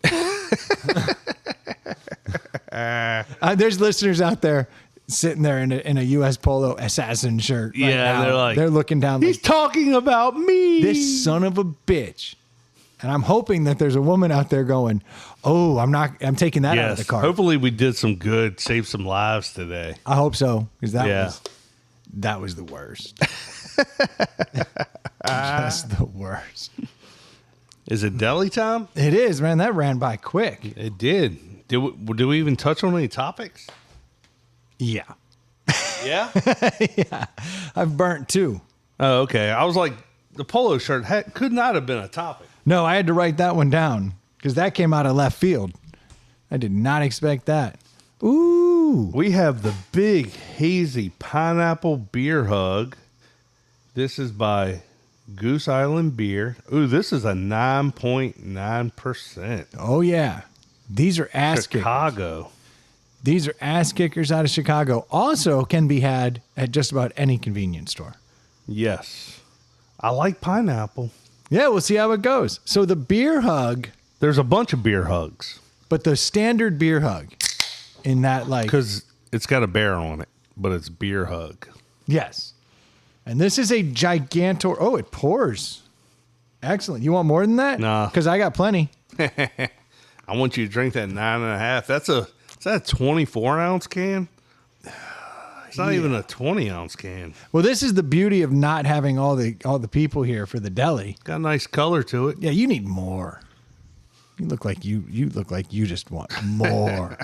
There's listeners out there sitting there in a U.S. Polo assassin shirt. Right Yeah, now. They're looking down. He's Like, talking about me. this son of a bitch. And I'm hoping that there's a woman out there going, "Oh, I'm taking that out of the car." Hopefully we did some good, saved some lives today. I hope so, because that was the worst. Just the worst. Is it deli time? It is, man. That ran by quick. It did. Did we even touch on any topics? Yeah. Yeah? I've burnt two. Oh, okay. I was like, the polo shirt could not have been a topic. No, I had to write that one down because that came out of left field. I did not expect that. Ooh. We have the big hazy pineapple beer hug. This is by Goose Island Beer. Ooh, this is a 9.9%. Oh, yeah. These are ass kickers. Chicago. These are ass kickers out of Chicago. Also can be had at just about any convenience store. Yes. I like pineapple. Yeah, we'll see how it goes. So the beer hug, There's a bunch of beer hugs but the standard beer hug in that, like, because it's got a bear on it, but it's beer hug. yes. And this is a gigantor. Oh, it pours. Excellent. You want more than that? Nah. Because I got plenty. I want you to drink that 9.5. Is that a 24-ounce can? It's not even a 20-ounce can. Well, this is the beauty of not having all the people here for the deli. Got a nice color to it. Yeah, you need more. You look like you just want more.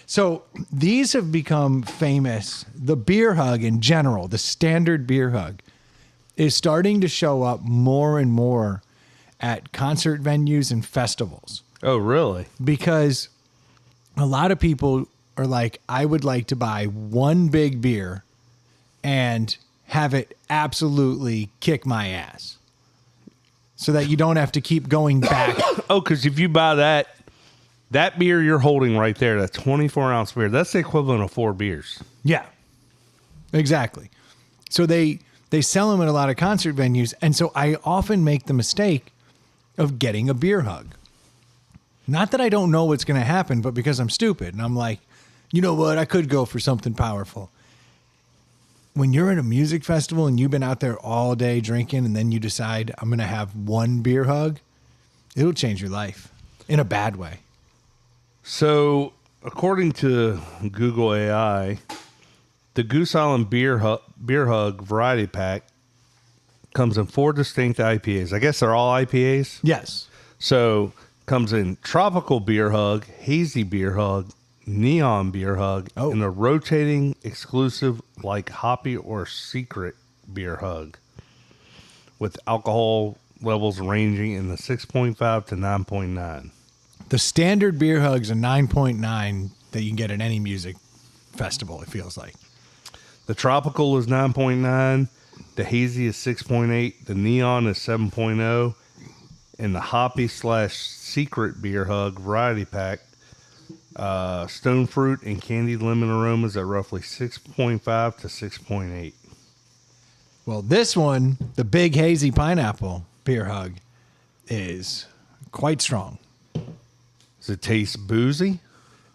So these have become famous. The beer hug in general, the standard beer hug, is starting to show up more and more at concert venues and festivals Oh, really? because a lot of people are like, I would like to buy one big beer and have it absolutely kick my ass so that you don't have to keep going back. Oh, because if you buy that beer you're holding right there, that 24-ounce beer, that's the equivalent of 4 beers. Yeah, exactly. So they sell them at a lot of concert venues. And so I often make the mistake of getting a beer hug. Not that I don't know what's going to happen, but because I'm stupid. And I'm like, you know what? I could go for something powerful. When you're at a music festival and you've been out there all day drinking and then you decide I'm going to have one beer hug, it'll change your life in a bad way. So, according to Google AI, the Goose Island Beer Hug Variety Pack comes in 4 distinct IPAs. I guess they're all IPAs? Yes. So, comes in Tropical Beer Hug, Hazy Beer Hug, Neon Beer Hug, and a rotating exclusive like Hoppy or Secret Beer Hug with alcohol levels ranging in the 6.5 to 9.9. The standard beer hug's a 9.9 that you can get at any music festival, it feels like. The Tropical is 9.9, the Hazy is 6.8, the Neon is 7.0, and the Hoppy / Secret Beer Hug Variety Pack, stone fruit and candied lemon aromas at roughly 6.5 to 6.8. Well, this one, the big hazy pineapple beer hug, is quite strong. Does it taste boozy?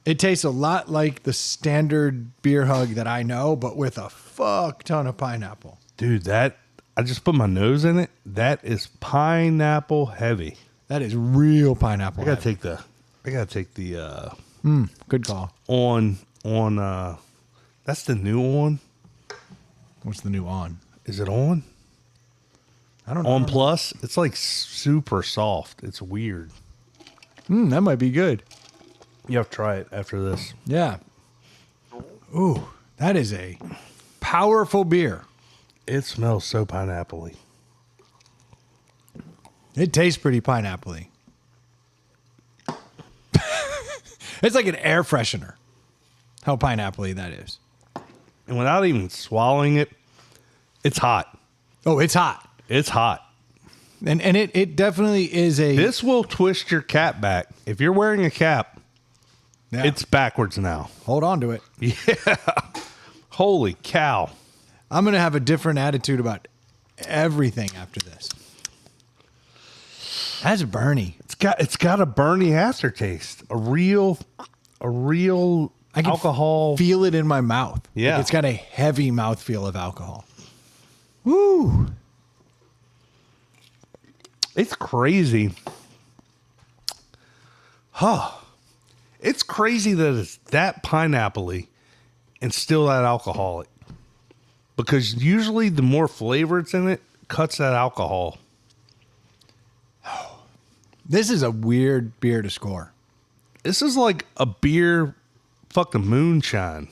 It tastes a lot like the standard beer hug that I know, but with a fuck ton of pineapple. Dude, I just put my nose in it. That is pineapple heavy. That is real pineapple. I gotta take the good call. on that's the new on. What's the new on? Is it on? I don't know. On Plus? It's like super soft. It's weird. That might be good. You have to try it after this. Yeah. Ooh, that is a powerful beer. It smells so pineapple-y. It tastes pretty pineapple-y. It's like an air freshener. How pineapple-y that is. And without even swallowing it, it's hot. Oh, it's hot. It's hot. And it definitely is a... This will twist your cap back. If you're wearing a cap, Yeah. It's backwards now. Hold on to it. Holy cow. I'm going to have a different attitude about everything after this. That's Bernie. It's got a Bernie aftertaste. A real I can alcohol. feel it in my mouth. Yeah. Like it's got a heavy mouthfeel of alcohol. Woo. It's crazy. It's crazy that it's that pineapple-y and still that alcoholic. Because usually the more flavor it's in it, cuts that alcohol. This is a weird beer to score. This is like a beer fucking moonshine.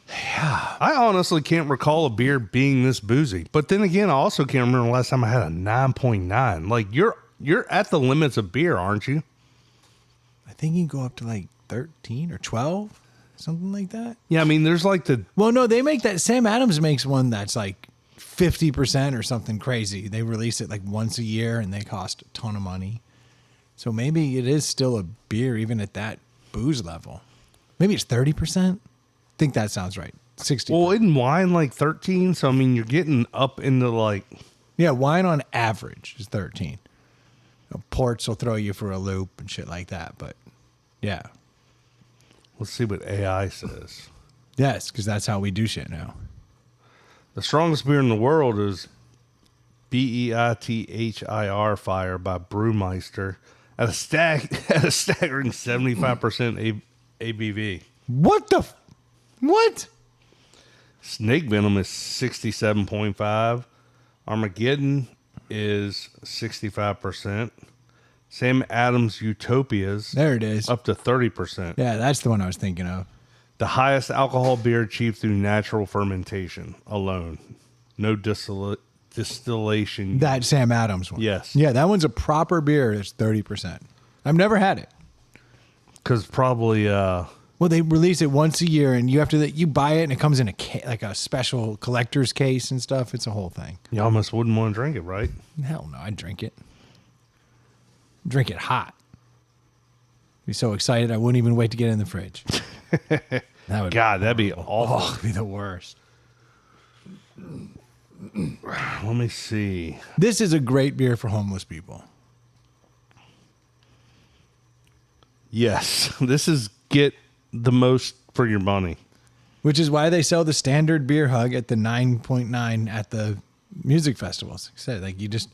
Yeah. I honestly can't recall a beer being this boozy. But then again, I also can't remember the last time I had a 9.9. Like you're at the limits of beer, aren't you? I think you can go up to like 13 or 12, something like that. Yeah, I mean, there's like the... Well, no, they make that. Sam Adams makes one that's like 50% or something crazy. They release it like once a year and they cost a ton of money. So maybe it is still a beer even at that booze level. Maybe it's 30%. I think that sounds right. 60. Well, isn't wine like 13? So, I mean, you're getting up into like... Yeah, wine on average is 13. Ports will throw you for a loop and shit like that. But yeah. Let's see what AI says. Yes, because that's how we do shit now. The strongest beer in the world is Beithir Fire by Brewmeister at a staggering 75% ABV. What the... What? Snake Venom is 67.5. Armageddon is 65%. Sam Adams Utopias There it is. up to 30%. Yeah, that's the one I was thinking of. The highest alcohol beer achieved through natural fermentation alone. No distillation. That Sam Adams one. Yes. Yeah, that one's a proper beer. It's 30%. I've never had it. Because probably... Well, they release it once a year, and you have to you buy it, and it comes in like a special collector's case and stuff. It's a whole thing. You almost wouldn't want to drink it, right? Hell no, I'd drink it. Drink it hot. Be so excited I wouldn't even wait to get it in the fridge. That would God, that'd be awful. Oh, it'd be the worst. Let me see. This is a great beer for homeless people. Yes, this is get the most for your money. Which is why they sell the standard beer hug at the 9.9 at the music festivals. Like I said, like you just,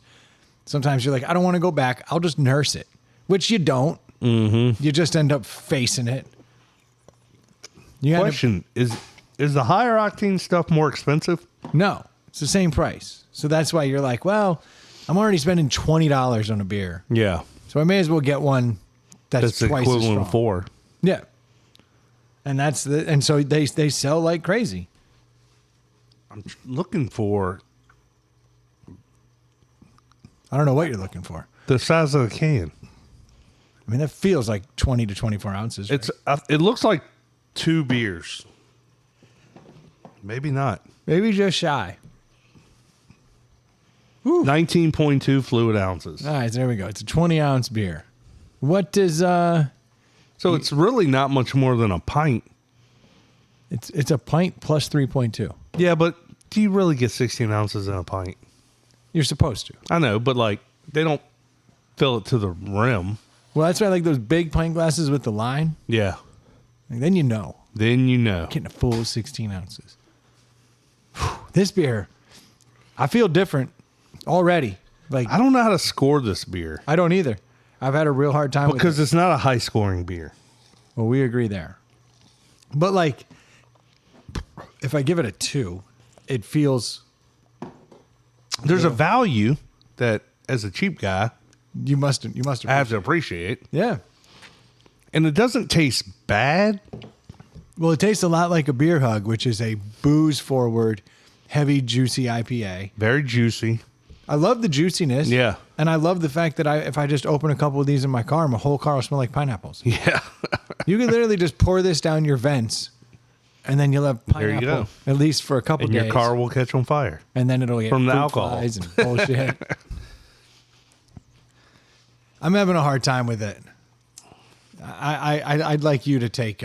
sometimes you're like, I don't want to go back. I'll just nurse it, which you don't. Mm-hmm. You just end up facing it. Question, is the higher octane stuff more expensive? No, it's the same price. So that's why you're like, well, I'm already spending $20 on a beer. Yeah. So I may as well get one that's twice as equivalent strong. of 4. Yeah. And so they sell like crazy. I'm looking for I don't know what you're looking for. the size of the can. I mean, that feels like 20 to 24 ounces. Right? It looks like 2 beers. Maybe not. Maybe just shy. 19.2 fluid ounces. All right, so there we go. It's a 20-ounce beer. What does So it's really not much more than a pint. It's a pint plus 3.2. Yeah, but do you really get 16 ounces in a pint? You're supposed to. I know, but like they don't fill it to the rim. Well, that's why I like those big pint glasses with the line. Yeah. Like, then you know. Then you know. Getting a full 16 ounces. Whew, this beer, I feel different already. Like I don't know how to score this beer I don't either. I've had a real hard time because with it. it's not a high scoring beer. Well, we agree there. But like, if I give it a 2, it feels There's a value that, as a cheap guy, you must I have to appreciate. Yeah. And it doesn't taste bad. Well, it tastes a lot like a beer hug, which is a booze forward, heavy, juicy IPA. Very juicy. I love the juiciness. Yeah. And I love the fact that if I just open a couple of these in my car, my whole car will smell like pineapples. Yeah. You can literally just pour this down your vents, and then you'll have There you pineapple, go. at least for a couple And days. your car will catch on fire. And then it'll get From the fruit alcohol. flies and bullshit. I'm having a hard time with it. I'd like you to take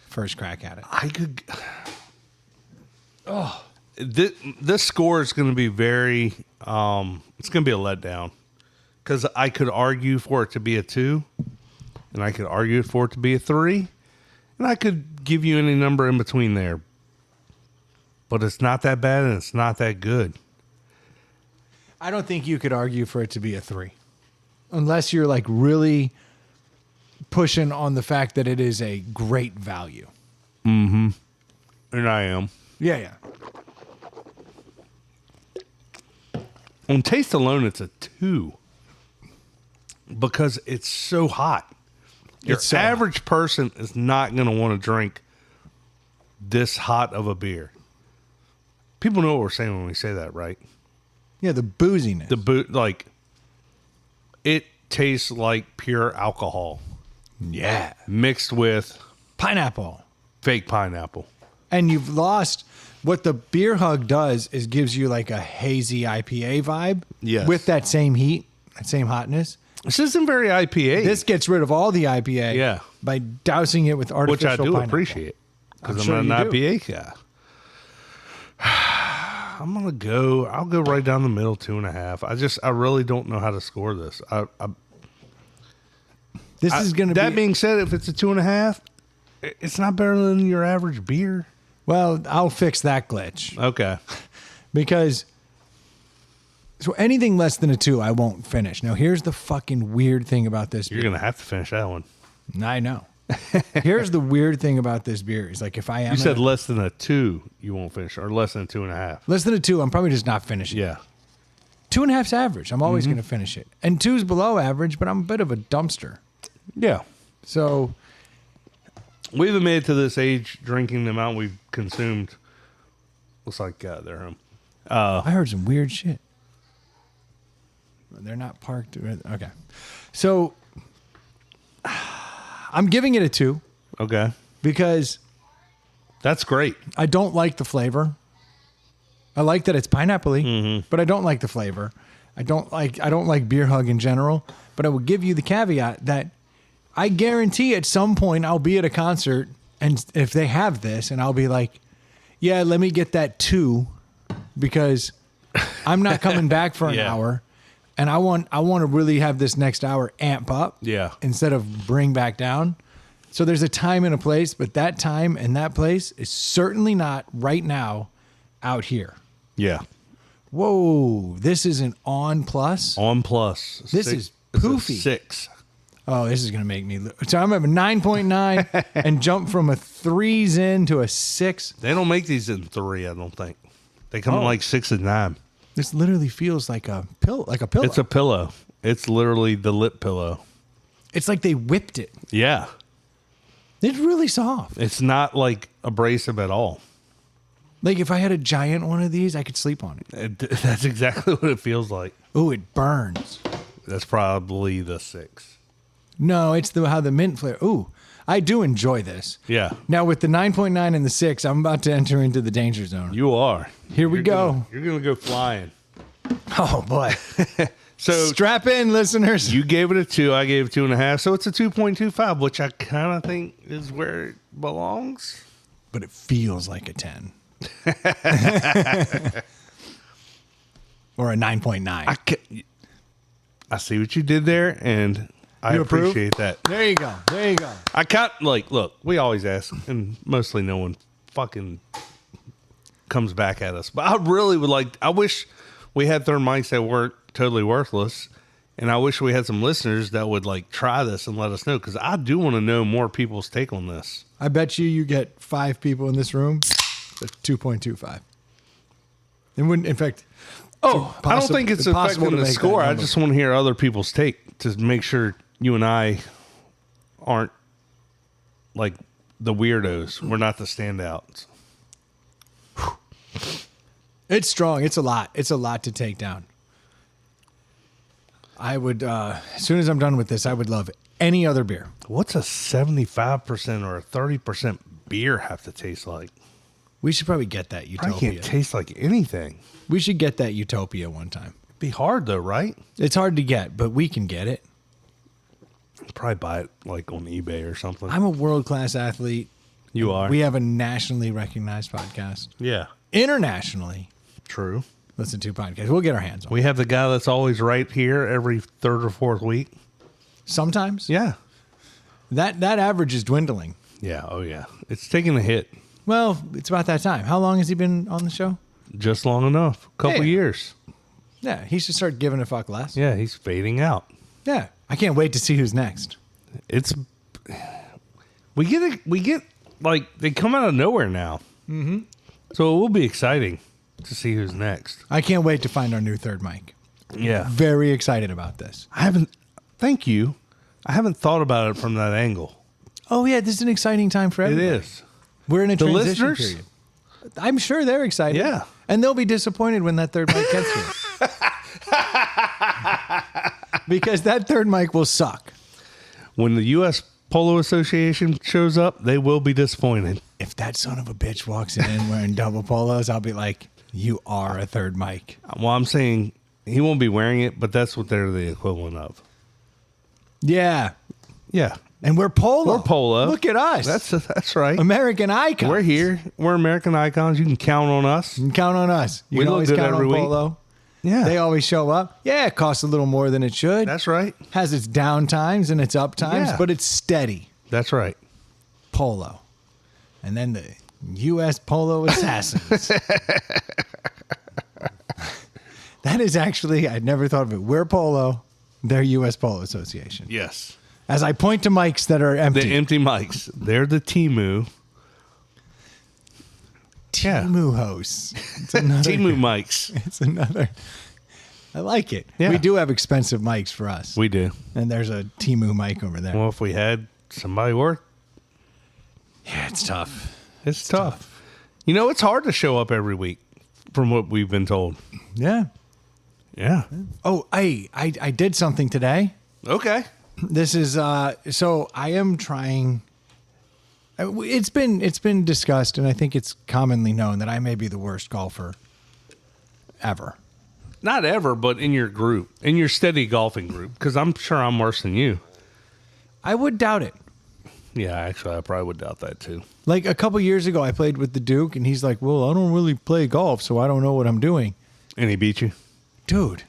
first crack at it. I could. Oh, this score is going to be very. It's going to be a letdown because I could argue for it to be a 2, and I could argue for it to be a 3, and I could give you any number in between there. But it's not that bad, and it's not that good. I don't think you could argue for it to be a 3, unless you're like really pushing on the fact that it is a great value. Mm-hmm. And I am. Yeah. On taste alone, it's a 2 because it's so hot. Your It's so average person is not going to want to drink this hot of a beer. People know what we're saying when we say that, right? Yeah, the booziness. It tastes like pure alcohol Yeah. mixed with Pineapple. fake pineapple. And you've lost what the beer hug does is gives you like a hazy IPA vibe. Yes. With that same heat, that same hotness. This isn't very IPA. This gets rid of all the IPA Yeah. by dousing it with which artificial I do pineapple. appreciate because I'm sure not an you do. IPA guy. I'll go right down the middle, 2.5. I really don't know how to score this. This is going to be... That being said, if it's a 2.5, it's not better than your average beer. Well, I'll fix that glitch. Okay. Because... So anything less than a 2, I won't finish. Now, here's the fucking weird thing about this You're beer. going to have to finish that one. I know. Here's the weird thing about this beer. Is like if I am... You said less than a 2, you won't finish, or less than a 2.5. Less than a 2, I'm probably just not finishing. Yeah. 2.5's average. I'm always going to finish it. And 2's below average, but I'm a bit of a dumpster. Yeah. So... We haven't made it to this age drinking the amount we've consumed. Looks like they're home. I heard some weird shit. They're not parked. Okay. So I'm giving it a 2 Okay. because That's great. I don't like the flavor. I like that it's pineapple-y, but I don't like the flavor. I don't like beer hug in general, but I will give you the caveat that I guarantee at some point I'll be at a concert and if they have this and I'll be like, yeah, let me get that 2 because I'm not coming back for an Yeah. hour. And I want to really have this next hour amp up Yeah. instead of bring back down. So there's a time and a place, but that time and that place is certainly not right now out here. Yeah. Whoa, this is an on plus. On plus. This is poofy. 6. Oh, this is going to make me. So I'm at a 9.9 and jump from a 3's in to a 6. They don't make these in 3, I don't think. They come in like 6 and 9. This literally feels like a pill, like a pillow. It's a pillow. It's literally the lip pillow. It's like they whipped it. Yeah. It's really soft. It's not like abrasive at all. Like if I had a giant one of these, I could sleep on it. That's exactly what it feels like. Oh, it burns. That's probably the 6. No, it's how the mint flavor. Ooh, I do enjoy this. Yeah. Now with the 9.9 and the 6, I'm about to enter into the danger zone. You are. Here we go. You're going to go flying. Oh boy. So Strap in, listeners. you gave it a 2. I gave it 2.5. So it's a 2.25, which I kind of think is where it belongs. But it feels like a 10. Or a 9.9. I see what you did there, and I You approve? appreciate that. There you go. There you go. I can't, look, we always ask, and mostly no one fucking comes back at us. But I really would I wish we had third mics that weren't totally worthless, and I wish we had some listeners that would, try this and let us know, because I do want to know more people's take on this. I bet you get 5 people in this room. That's 2.25. And wouldn't, in fact, I don't think it's impossible affecting to the make that score. I number. just want to hear other people's take to make sure you and I aren't like the weirdos. We're not the standouts. It's strong. It's a lot. It's a lot to take down. I would, as soon as I'm done with this, I would love any other beer. What's a 75% or a 30% beer have to taste like? We should probably get that I Utopia. can't taste like anything. We should get that Utopia one time. It'd be hard though, right? It's hard to get, but we can get it. Probably buy it like on eBay or something. I'm a world-class athlete. You are. We have a nationally recognized podcast. Yeah. Internationally, True. listen to podcasts. We'll get our hands on it. We have the guy that's always right here every third or fourth week. Sometimes. Yeah. That average is dwindling. Yeah. Oh, yeah. It's taking a hit Well, it's about that time. How long has he been on the show? just long enough. A couple Yeah. years. Yeah, he should start giving a fuck less. Yeah. He's fading out. Yeah. I can't wait to see who's next. It's. We get like, they come out of nowhere now. Mm-hmm. So it will be exciting to see who's next. I can't wait to find our new third mic. Yeah. Very excited about this. Thank you. I haven't thought about it from that angle. Oh, yeah, this is an exciting time for It everybody. is. We're in a The transition listeners? period. I'm sure they're excited. Yeah. And they'll be disappointed when that third mic gets here. Because that third mic will suck. When the U.S. Polo Association shows up, they will be disappointed. If that son of a bitch walks in wearing double polos, I'll be like, you are a third mic. Well, I'm saying he won't be wearing it, but that's what they're the equivalent of. Yeah. Yeah. And we're polo. We're polo. Look at us. That's right. American icons. We're here. We're American icons. You can count on us. You can count on us. You We can look always good count every on week. polo. Yeah. They always show up. Yeah, it costs a little more than it should. That's right. Has its down times and its up times, Yeah. but it's steady. That's right. Polo. And then the U.S. Polo Assassins. That is actually, I'd never thought of it. We're polo. They're U.S. Polo Association. Yes. As I point to mics that are empty. The empty mics. They're the Timu. Yeah. Timu hosts. It's another. Timu mics. It's another. I like it. Yeah. We do have expensive mics for us. We do. And there's a Timu mic over there. Well, if we had somebody work, Yeah, it's tough. it's tough. You know, it's hard to show up every week from what we've been told. Yeah. Yeah. Oh, I did something today. Okay. This is so I am trying. It's been discussed, and I think it's commonly known that I may be the worst golfer ever. Not ever, but in your group, in your steady golfing group, because I'm sure I'm worse than you. I would doubt it. Yeah, actually, I probably would doubt that too. Like a couple years ago, I played with the Duke, and he's like, "Well, I don't really play golf, so I don't know what I'm doing." And he beat you? Dude,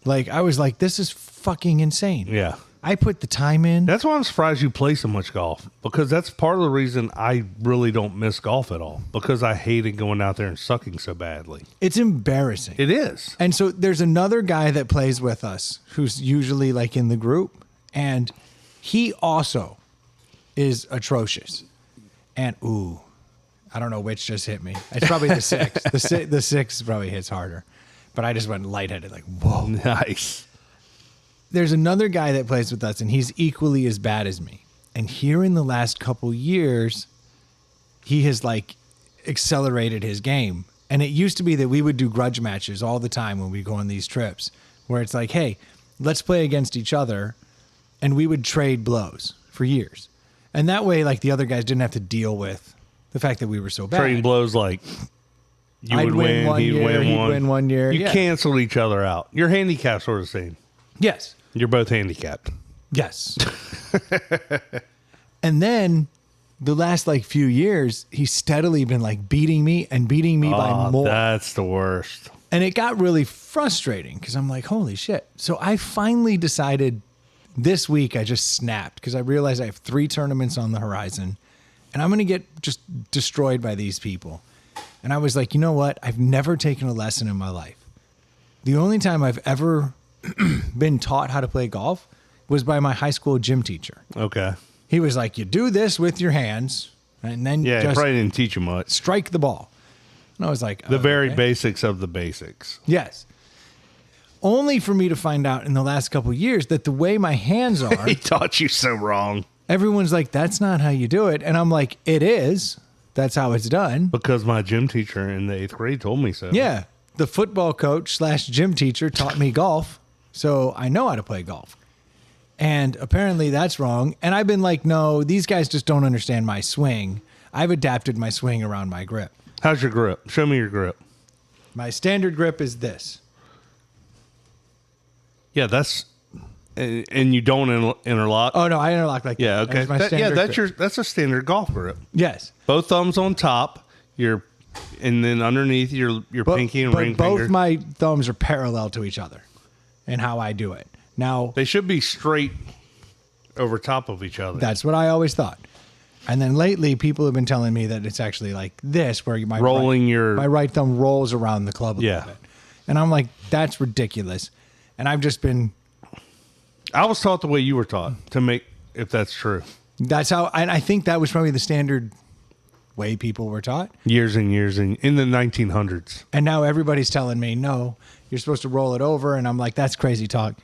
like I was like, "This is fucking insane." Yeah. I put the time in. That's why I'm surprised you play so much golf, because that's part of the reason I really don't miss golf at all, because I hated going out there and sucking so badly. It's embarrassing. It is. And so there's another guy that plays with us who's usually like in the group, and he also is atrocious. And I don't know which just hit me. It's probably the six. The six probably hits harder. But I just went lightheaded, like, whoa. Nice. There's another guy that plays with us, and he's equally as bad as me. And here in the last couple years, he has like accelerated his game. And it used to be that we would do grudge matches all the time when we go on these trips, where it's like, hey, let's play against each other. And we would trade blows for years. And that way, like, the other guys didn't have to deal with the fact that we were so bad. Trading blows like you I'd would win win, one he'd year, win he'd one. win one year, You yeah. canceled each other out. Your handicap's sort of the same. Yes. You're both handicapped. Yes. And then the last like few years, he's steadily been like beating me by more. That's the worst. And it got really frustrating because I'm like, holy shit. So I finally decided this week, I just snapped because I realized I have 3 tournaments on the horizon and I'm going to get just destroyed by these people. And I was like, you know what? I've never taken a lesson in my life. The only time I've ever been taught how to play golf was by my high school gym teacher. Okay. He was like, you do this with your hands and then Yeah, it just probably didn't teach you much. strike the ball. And I was like, The oh, very okay. basics of the basics. Yes. Only for me to find out in the last couple of years that the way my hands are, He taught you so wrong. everyone's like, that's not how you do it. And I'm like, it is. That's how it's done. Because my gym teacher in the 8th grade told me so. Yeah. The football coach / gym teacher taught me golf. So I know how to play golf. And apparently that's wrong. And I've been like, no, these guys just don't understand my swing. I've adapted my swing around my grip. How's your grip? Show me your grip. My standard grip is this. Yeah, that's and you don't interlock. Oh no, I interlock like Yeah, that. okay. That's my standard grip. That's a standard golf grip. Yes. Both thumbs on top, and then underneath your pinky and ring both finger. my thumbs are parallel to each other in how I do it. Now, They should be straight over top of each other. that's what I always thought. And then lately, people have been telling me that it's actually like this, where my right thumb rolls around the club a little bit. And I'm like, that's ridiculous. And I've just been. I was taught the way you were taught if that's true. That's how, and I think that was probably the standard way people were taught. Years and years in the 1900s. And now everybody's telling me, no, you're supposed to roll it over. And I'm like, that's crazy talk.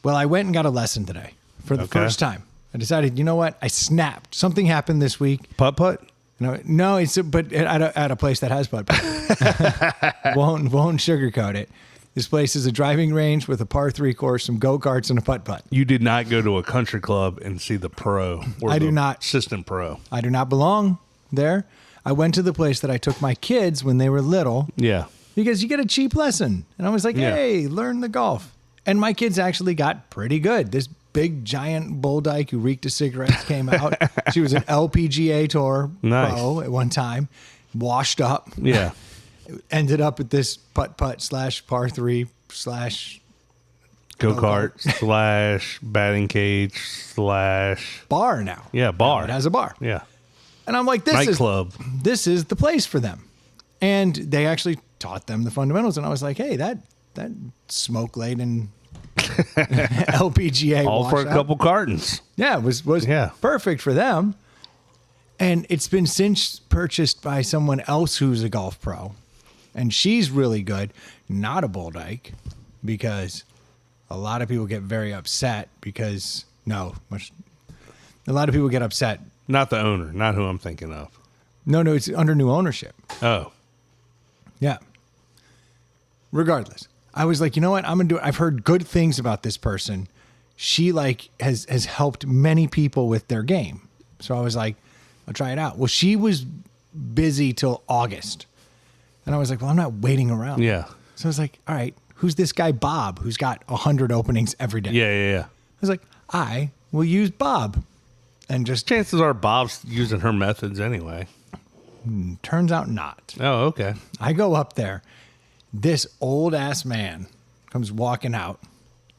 Well, I went and got a lesson today for the first time. I decided, you know what? I snapped. Something happened this week. Putt-putt? No, but at a place that has putt-putt. won't sugarcoat it. This place is a driving range with a par 3 course, some go-karts, and a putt-putt. You did not go to a country club and see the pro. Or I the do not. Assistant pro. I do not belong there. I went to the place that I took my kids when they were little. Yeah. Because you get a cheap lesson. And I was like, hey, learn the golf. And my kids actually got pretty good. This big, giant bull dyke who reeked of cigarettes came out. She was an LPGA Tour pro at one time. Washed up. Yeah. Ended up at this putt-putt / par 3 / go-kart / batting cage / bar now. Yeah, bar. Now it has a bar. Yeah. And I'm like, Nightclub. This is the place for them. And they actually taught them the fundamentals. And I was like, hey, that smoke-laden LPGA All for a couple cartons. Yeah, it was perfect for them. And it's been since purchased by someone else who's a golf pro. And she's really good. Not a bull dyke, because a lot of people get very upset because a lot of people get upset. Not the owner, not who I'm thinking of. No, it's under new ownership. Oh. Yeah. Regardless, I was like, you know what? I'm going to do it. I've heard good things about this person. She has helped many people with their game. So I was like, I'll try it out. Well, she was busy till August. And I was like, well, I'm not waiting around. Yeah. So I was like, all right, who's this guy Bob who's got 100 openings every day? Yeah. I was like, I will use Bob. And just chances are Bob's using her methods anyway. Turns out not. Oh, okay. I go up there. This old ass man comes walking out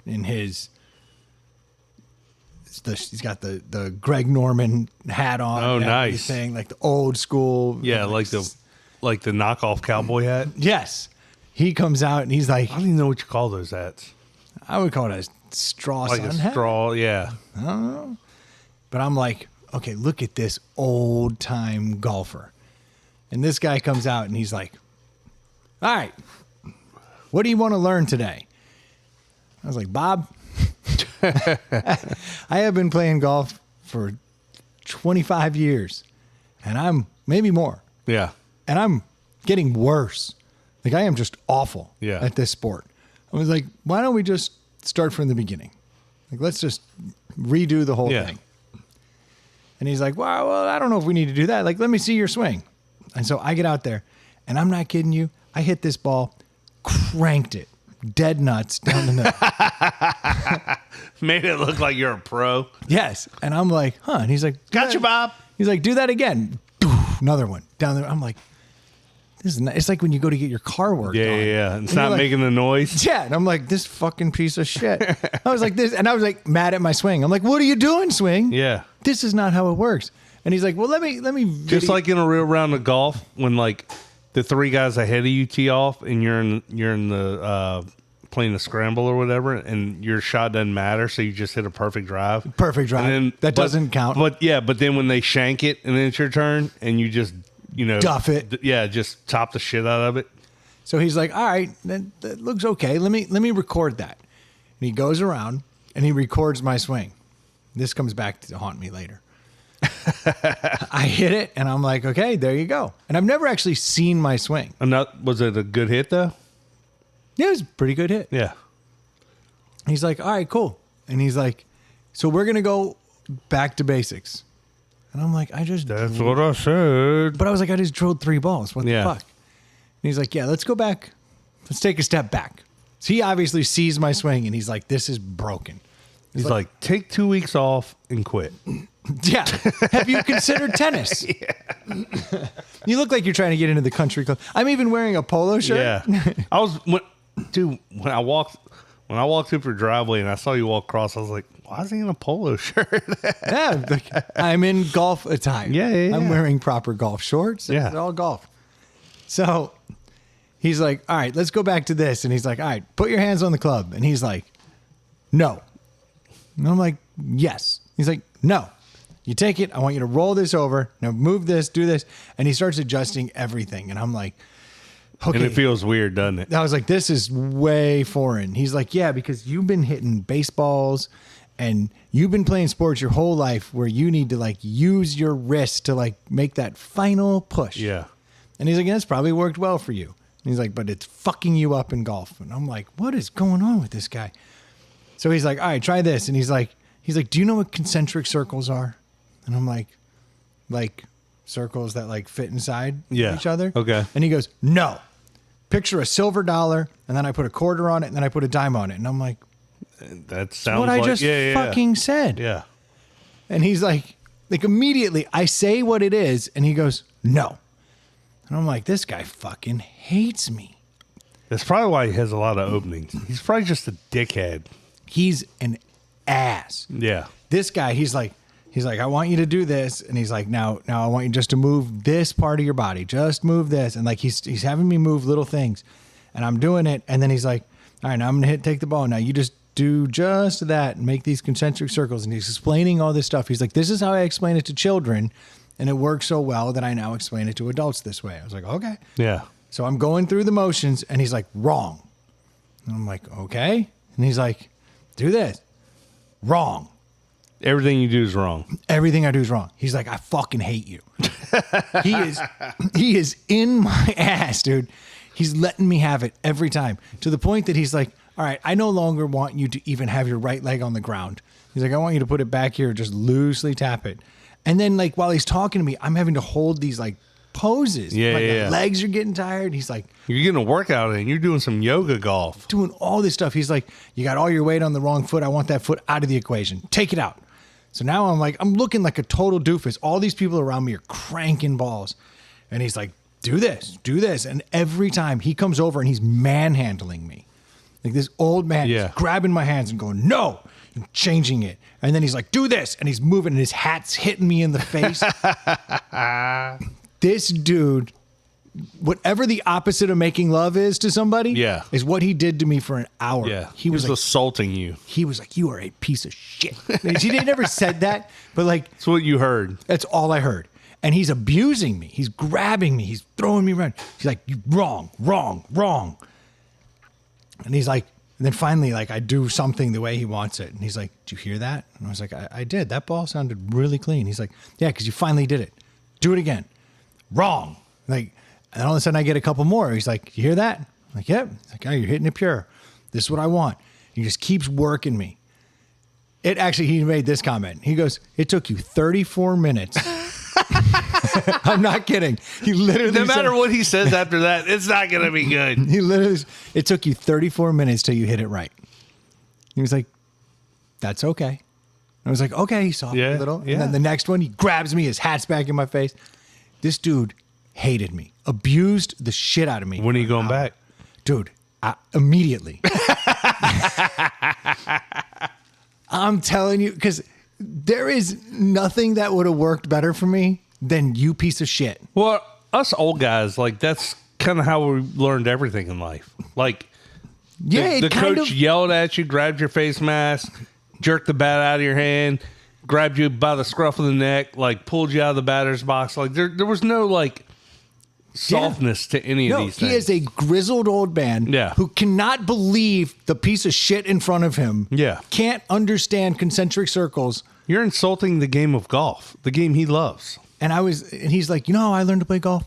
in his. He's got the Greg Norman hat on. Oh, nice. Thing like the old school. Yeah, like the knockoff cowboy hat. Yes. He comes out and he's like, I don't even know what you call those hats. I would call it a straw Like sun a hat. straw, yeah. I don't know. But I'm like, okay, look at this old time golfer. And this guy comes out and he's like, all right, what do you want to learn today? I was like, Bob, I have been playing golf for 25 years and I'm maybe more. Yeah. And I'm getting worse. Like I am just awful at this sport. I was like, why don't we just start from the beginning? Like, let's just redo the whole thing. And he's like, well, I don't know if we need to do that. Like, let me see your swing. And so I get out there and I'm not kidding you. I hit this ball, cranked it, dead nuts down the middle. Made it look like you're a pro. Yes. And I'm like, huh. And he's like, Gotcha, Bob. He's like, do that again. Another one down there. I'm like, this is not, it's like when you go to get your car worked on. Yeah. It's not making the noise. Yeah. And I'm like, this fucking piece of shit. I was like, this. And I was like, mad at my swing. I'm like, what are you doing, swing? Yeah. This is not how it works. And he's like, well, let me. Just like in a real round of golf, when like the three guys ahead of you tee off and you're in the playing the scramble or whatever, and your shot doesn't matter, so you just hit a perfect drive. Perfect drive. And then, doesn't count. But then when they shank it and then it's your turn and you just duff it. Just top the shit out of it. So he's like, all right, that looks okay. Let me record that. And he goes around and he records my swing. This comes back to haunt me later. I hit it and I'm like, okay, there you go. And I've never actually seen my swing. And was it a good hit though? Yeah, it was a pretty good hit. Yeah. He's like, all right, cool. And he's like, so we're going to go back to basics. And I'm like, That's what I said. But I was like, I just drilled 3 balls. What the fuck? And he's like, yeah, let's go back. Let's take a step back. So he obviously sees my swing and he's like, this is broken. He's like, take 2 weeks off and quit. Yeah. Have you considered tennis? You look like you're trying to get into the country club. I'm even wearing a polo shirt. Yeah. When I walked through your driveway and I saw you walk across, I was like, why is he in a polo shirt? Yeah. Like, I'm in golf attire. Yeah. I'm wearing proper golf shorts. Yeah. It's all golf. So he's like, all right, let's go back to this. And he's like, all right, put your hands on the club. And he's like, no. And I'm like, yes. He's like, no. You take it. I want you to roll this over. Now move this, do this. And he starts adjusting everything. And I'm like, okay. And it feels weird, doesn't it? I was like, this is way foreign. He's like, yeah, because you've been hitting baseballs and you've been playing sports your whole life where you need to like use your wrist to like make that final push. Yeah. And he's like, yeah, that's probably worked well for you. And he's like, but it's fucking you up in golf. And I'm like, what is going on with this guy? So he's like, all right, try this. And he's like, do you know what concentric circles are? And I'm like circles that like fit inside each other. Okay. And he goes, no. Picture a silver dollar, and then I put a quarter on it, and then I put a dime on it. And I'm like, that sounds what like I just fucking said. Yeah. And he's like immediately I say what it is, and he goes, no. And I'm like, this guy fucking hates me. That's probably why he has a lot of openings. He's probably just a dickhead. He's an ass. Yeah. This guy, he's like, I want you to do this. And he's like, now I want you just to move this part of your body. Just move this. And like, he's having me move little things and I'm doing it. And then he's like, all right, now I'm going to take the ball. Now you just do just that and make these concentric circles. And he's explaining all this stuff. He's like, this is how I explain it to children. And it works so well that I now explain it to adults this way. I was like, okay. Yeah. So I'm going through the motions and he's like, wrong. And I'm like, okay. And he's like, do this. Wrong. Everything you do is wrong. Everything I do is wrong. He's like, I fucking hate you. He is in my ass, dude. He's letting me have it every time to the point that he's like, all right, I no longer want you to even have your right leg on the ground. He's like, I want you to put it back here, just loosely tap it. And then like, while he's talking to me, I'm having to hold these like poses. Yeah, like, yeah. My legs are getting tired. He's like, You're getting a workout in. You're doing some yoga golf. doing all this stuff. He's like, you got all your weight on the wrong foot. I want that foot out of the equation. Take it out. So now I'm looking like a total doofus. All these people around me are cranking balls. And he's like, do this, do this. And every time he comes over and he's manhandling me. Like this old man is grabbing my hands and going, no, and changing it. And then he's like, do this. And he's moving and his hat's hitting me in the face. This dude, whatever the opposite of making love is to somebody, is what he did to me for an hour. Yeah. He was like, assaulting you. he was like, you are a piece of shit. He never said that, but like, That's what you heard. that's all I heard. And he's abusing me. He's grabbing me. He's throwing me around. He's like, you wrong. And he's like, and then finally, like, I do something the way he wants it. And he's like, did you hear that? And I was like, I did. That ball sounded really clean. He's like, yeah, because you finally did it. Do it again. Wrong. Like, and all of a sudden I get a couple more. He's like, you hear that? I'm like, yep. He's like, oh, you're hitting it pure. This is what I want. He just keeps working me. He made this comment. He goes, it took you 34 minutes. I'm not kidding. He literally No matter what he says after that, it's not going to be good. It took you 34 minutes till you hit it right. He was like, that's okay. I was like, okay. He softened a little. Yeah. And then the next one, he grabs me, his hat's back in my face. This dude hated me, abused the shit out of me. When are you going back? Dude, immediately. I'm telling you, because there is nothing that would have worked better for me than you piece of shit. Well, us old guys, like, that's kind of how we learned everything in life. Like, the coach yelled at you, grabbed your face mask, jerked the bat out of your hand, grabbed you by the scruff of the neck, like, pulled you out of the batter's box. Like, there was no, like, softness to any of these things. He is a grizzled old man who cannot believe the piece of shit in front of him. Yeah. Can't understand concentric circles. You're insulting the game of golf, the game he loves. And he's like, you know how I learned to play golf?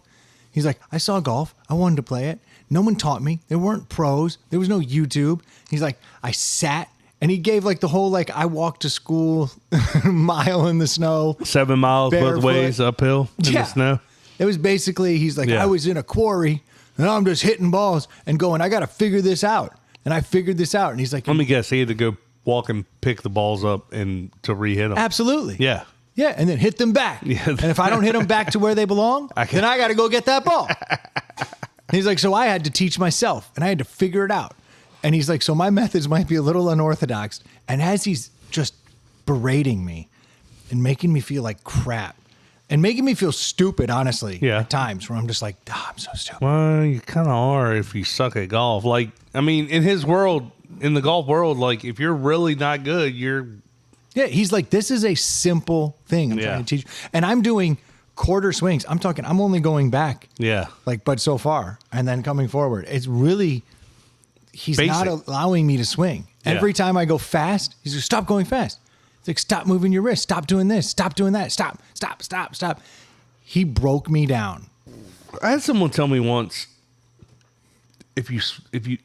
He's like, I saw golf. I wanted to play it. No one taught me. There weren't pros. There was no YouTube. He's like, I sat. And he gave like the whole, like, I walked to school a mile in the snow. 7 miles barefoot. both ways uphill in the snow. It was basically, he's like, I was in a quarry and I'm just hitting balls and going, I got to figure this out. And I figured this out. And he's like, Let me guess. He had to go walk and pick the balls up and to re-hit them. absolutely. Yeah. Yeah, and then hit them back. Yeah. And if I don't hit them back to where they belong, then I got to go get that ball. He's like, so I had to teach myself, and I had to figure it out. And he's like, so my methods might be a little unorthodox. And as he's just berating me and making me feel like crap and making me feel stupid, honestly, at times where I'm just like, I'm so stupid. Well, you kind of are if you suck at golf. Like, I mean, in his world, in the golf world, like, if you're really not good, you're... Yeah, he's like, this is a simple thing I'm trying to teach. And I'm doing quarter swings. I'm only going back. Yeah. Like, but so far. And then coming forward. It's really, he's not allowing me to swing. Every time I go fast, he's like, stop going fast. It's like, stop moving your wrist. Stop doing this. Stop doing that. Stop. He broke me down. I had someone tell me once, if you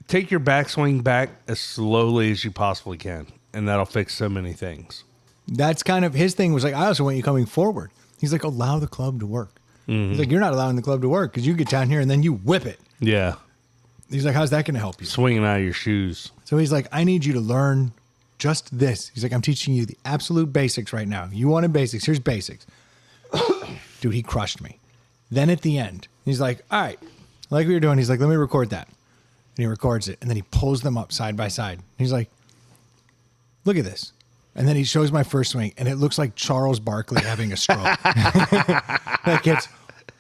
take your backswing back as slowly as you possibly can, and that'll fix so many things. That's kind of his thing was like, I also want you coming forward. He's like, allow the club to work. He's like, you're not allowing the club to work because you get down here and then you whip it. Yeah. He's like, how's that going to help you? Swinging out of your shoes. So he's like, I need you to learn just this. He's like, I'm teaching you the absolute basics right now. You wanted basics. Here's basics. Dude, he crushed me. Then at the end, he's like, all right, I like what you're doing. He's like, let me record that. And he records it. And then he pulls them up side by side. He's like, look at this. And then he shows my first swing, and it looks like Charles Barkley having a stroke. Like, it's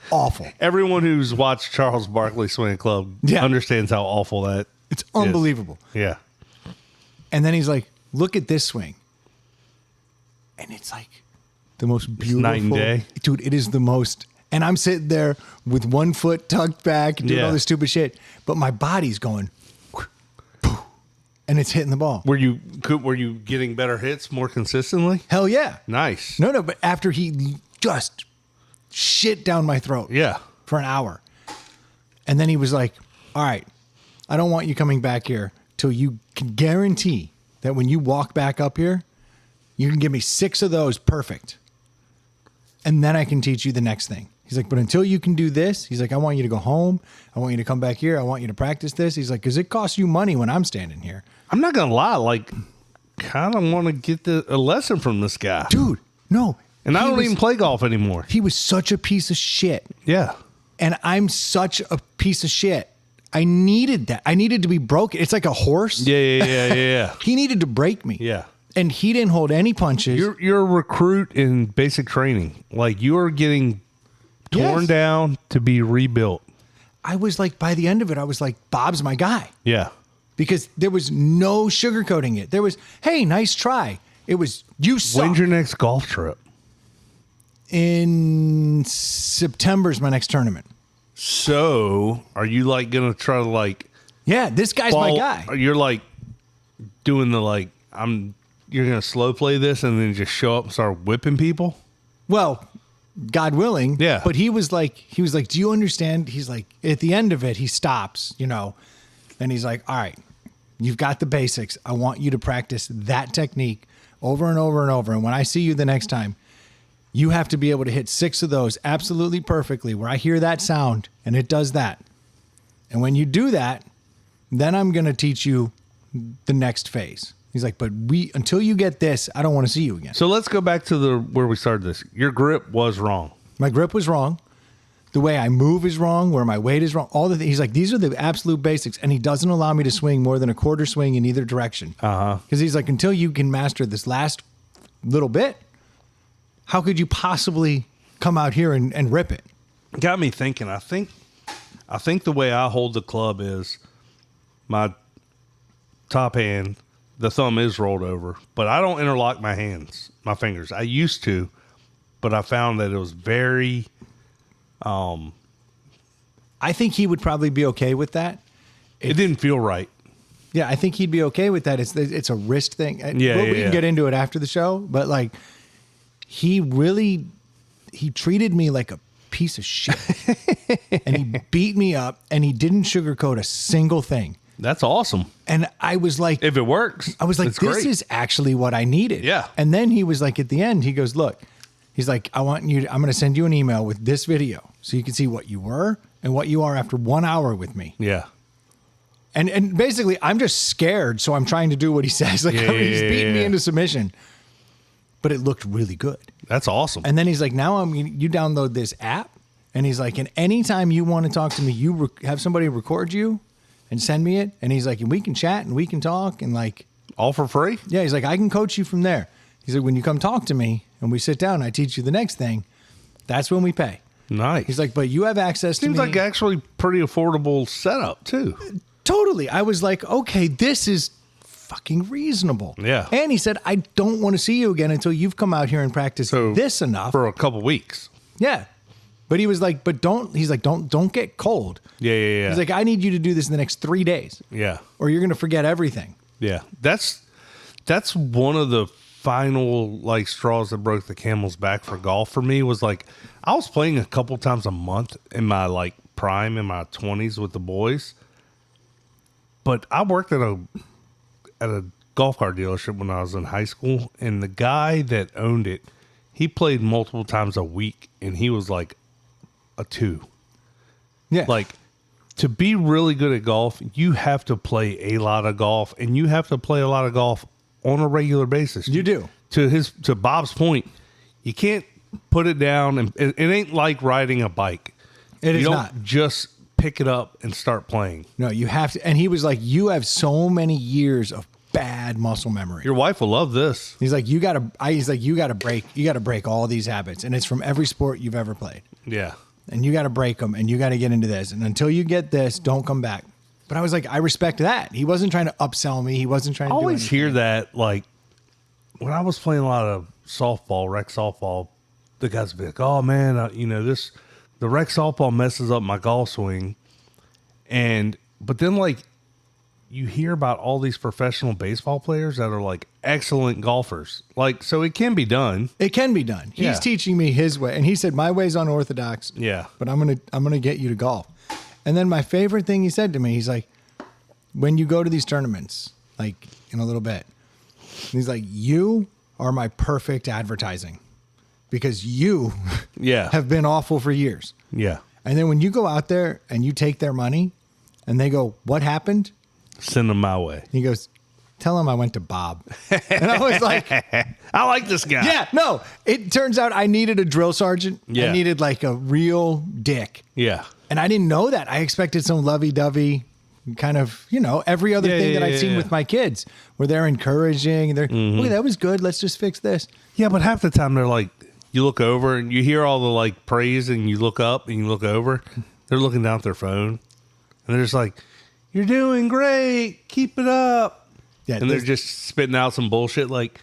awful. Everyone who's watched Charles Barkley swing a club understands how awful that It's unbelievable. is. Yeah. And then he's like, look at this swing. And it's like the most beautiful. night and day. Dude, it is the most. And I'm sitting there with one foot tucked back and doing all this stupid shit. But my body's going, and it's hitting the ball. Were you getting better hits more consistently? Hell yeah. Nice. No, but after he just shit down my throat. Yeah. For an hour. And then he was like, all right, I don't want you coming back here till you can guarantee that when you walk back up here, you can give me 6 of those perfect. And then I can teach you the next thing. He's like, but until you can do this, he's like, I want you to go home. I want you to come back here. I want you to practice this. He's like, because it costs you money when I'm standing here. I'm not going to lie. Like, kind of want to get a lesson from this guy. Dude, no. And I don't even play golf anymore. He was such a piece of shit. Yeah. And I'm such a piece of shit. I needed that. I needed to be broken. It's like a horse. Yeah. He needed to break me. Yeah. And he didn't hold any punches. You're a recruit in basic training. Like, you are getting torn down to be rebuilt. I was like, by the end of it, I was like, Bob's my guy. Yeah. Because there was no sugarcoating it. There was, hey, nice try. It was, you suck. When's your next golf trip? In September's my next tournament. So, are you like going to try to like... Yeah, this guy's my guy. You're like doing the like, you're going to slow play this and then just show up and start whipping people? Well, God willing. Yeah. But he was like, do you understand? He's like, at the end of it, he stops, and he's like, all right, you've got the basics. I want you to practice that technique over and over and over. And when I see you the next time, you have to be able to hit 6 of those absolutely perfectly where I hear that sound and it does that. And when you do that, then I'm going to teach you the next phase. He's like, but until you get this, I don't want to see you again. So let's go back to where we started this. Your grip was wrong. My grip was wrong. The way I move is wrong. Where my weight is wrong. All the he's like, these are the absolute basics, and he doesn't allow me to swing more than a quarter swing in either direction. Because he's like, until you can master this last little bit, how could you possibly come out here and rip it? Got me thinking. I think the way I hold the club is my top hand. The thumb is rolled over, but I don't interlock my fingers. I used to, but I found that it was very. I think he would probably be okay with that. It didn't feel right. Yeah, I think he'd be okay with that. It's a wrist thing. Yeah, we can get into it after the show, but like, he treated me like a piece of shit, and he beat me up, and he didn't sugarcoat a single thing. That's awesome. And I was like, if it works, I was like, it's this great. is actually what I needed. Yeah. And then he was like, at the end, he goes, look, he's like, I'm going to send you an email with this video so you can see what you were and what you are after 1 hour with me. Yeah. And basically, I'm just scared, so I'm trying to do what he says. Like, he's beating me into submission. But it looked really good. That's awesome. And then he's like, now you download this app. And he's like, and anytime you want to talk to me, you have somebody record you and send me it. And he's like, and we can chat and we can talk and like. All for free? Yeah, he's like, I can coach you from there. He's like, when you come talk to me and we sit down and I teach you the next thing, that's when we pay. Nice. He's like, but you have access to me. Seems like actually pretty affordable setup too. Totally. I was like, okay, this is fucking reasonable. Yeah. And he said, I don't want to see you again until you've come out here and practiced this enough. For a couple weeks. Yeah. But he was like, he's like, don't get cold. Yeah. He's like, I need you to do this in the next 3 days. Yeah. Or you're going to forget everything. Yeah. That's one of the final like straws that broke the camel's back for golf for me was like, I was playing a couple times a month in my like prime in my 20s with the boys. But I worked at a golf cart dealership when I was in high school, and the guy that owned it, he played multiple times a week, and he was like a 2. Yeah. Like, to be really good at golf, you have to play a lot of golf, and you have to play a lot of golf on a regular basis. You do. To Bob's point, you can't put it down, and it ain't like riding a bike. It is you don't not. just pick it up and start playing. No, you have to. And he was like, you have so many years of bad muscle memory. Your wife will love this. He's like, you got to break all these habits. And it's from every sport you've ever played. Yeah. And you got to break them and you got to get into this. And until you get this, don't come back. But I was like, I respect that. He wasn't trying to upsell me. He wasn't trying to I always do anything. hear that, like, when I was playing a lot of softball, rec softball, the guys would be like, oh, man, the rec softball messes up my golf swing. But then, like, you hear about all these professional baseball players that are, like, excellent golfers. Like, so it can be done. It can be done. He's Yeah. teaching me his way. And he said, my way's unorthodox. Yeah. But I'm going to get you to golf. And then my favorite thing he said to me, he's like, when you go to these tournaments, like in a little bit, he's like, you are my perfect advertising because you have been awful for years. Yeah. And then when you go out there and you take their money and they go, what happened? Send them my way. He goes, tell him I went to Bob. And I was like, I like this guy. yeah, no, it turns out I needed a drill sergeant. Yeah. I needed like a real dick. Yeah. And I didn't know that. I expected some lovey-dovey kind of, every other thing that I'd seen with my kids where they're encouraging. They're, okay, that was good. Let's just fix this. Yeah, but half the time they're like, you look over and you hear all the like praise and you look up and you look over. They're looking down at their phone and they're just like, you're doing great. Keep it up. Yeah, and they're just spitting out some bullshit like,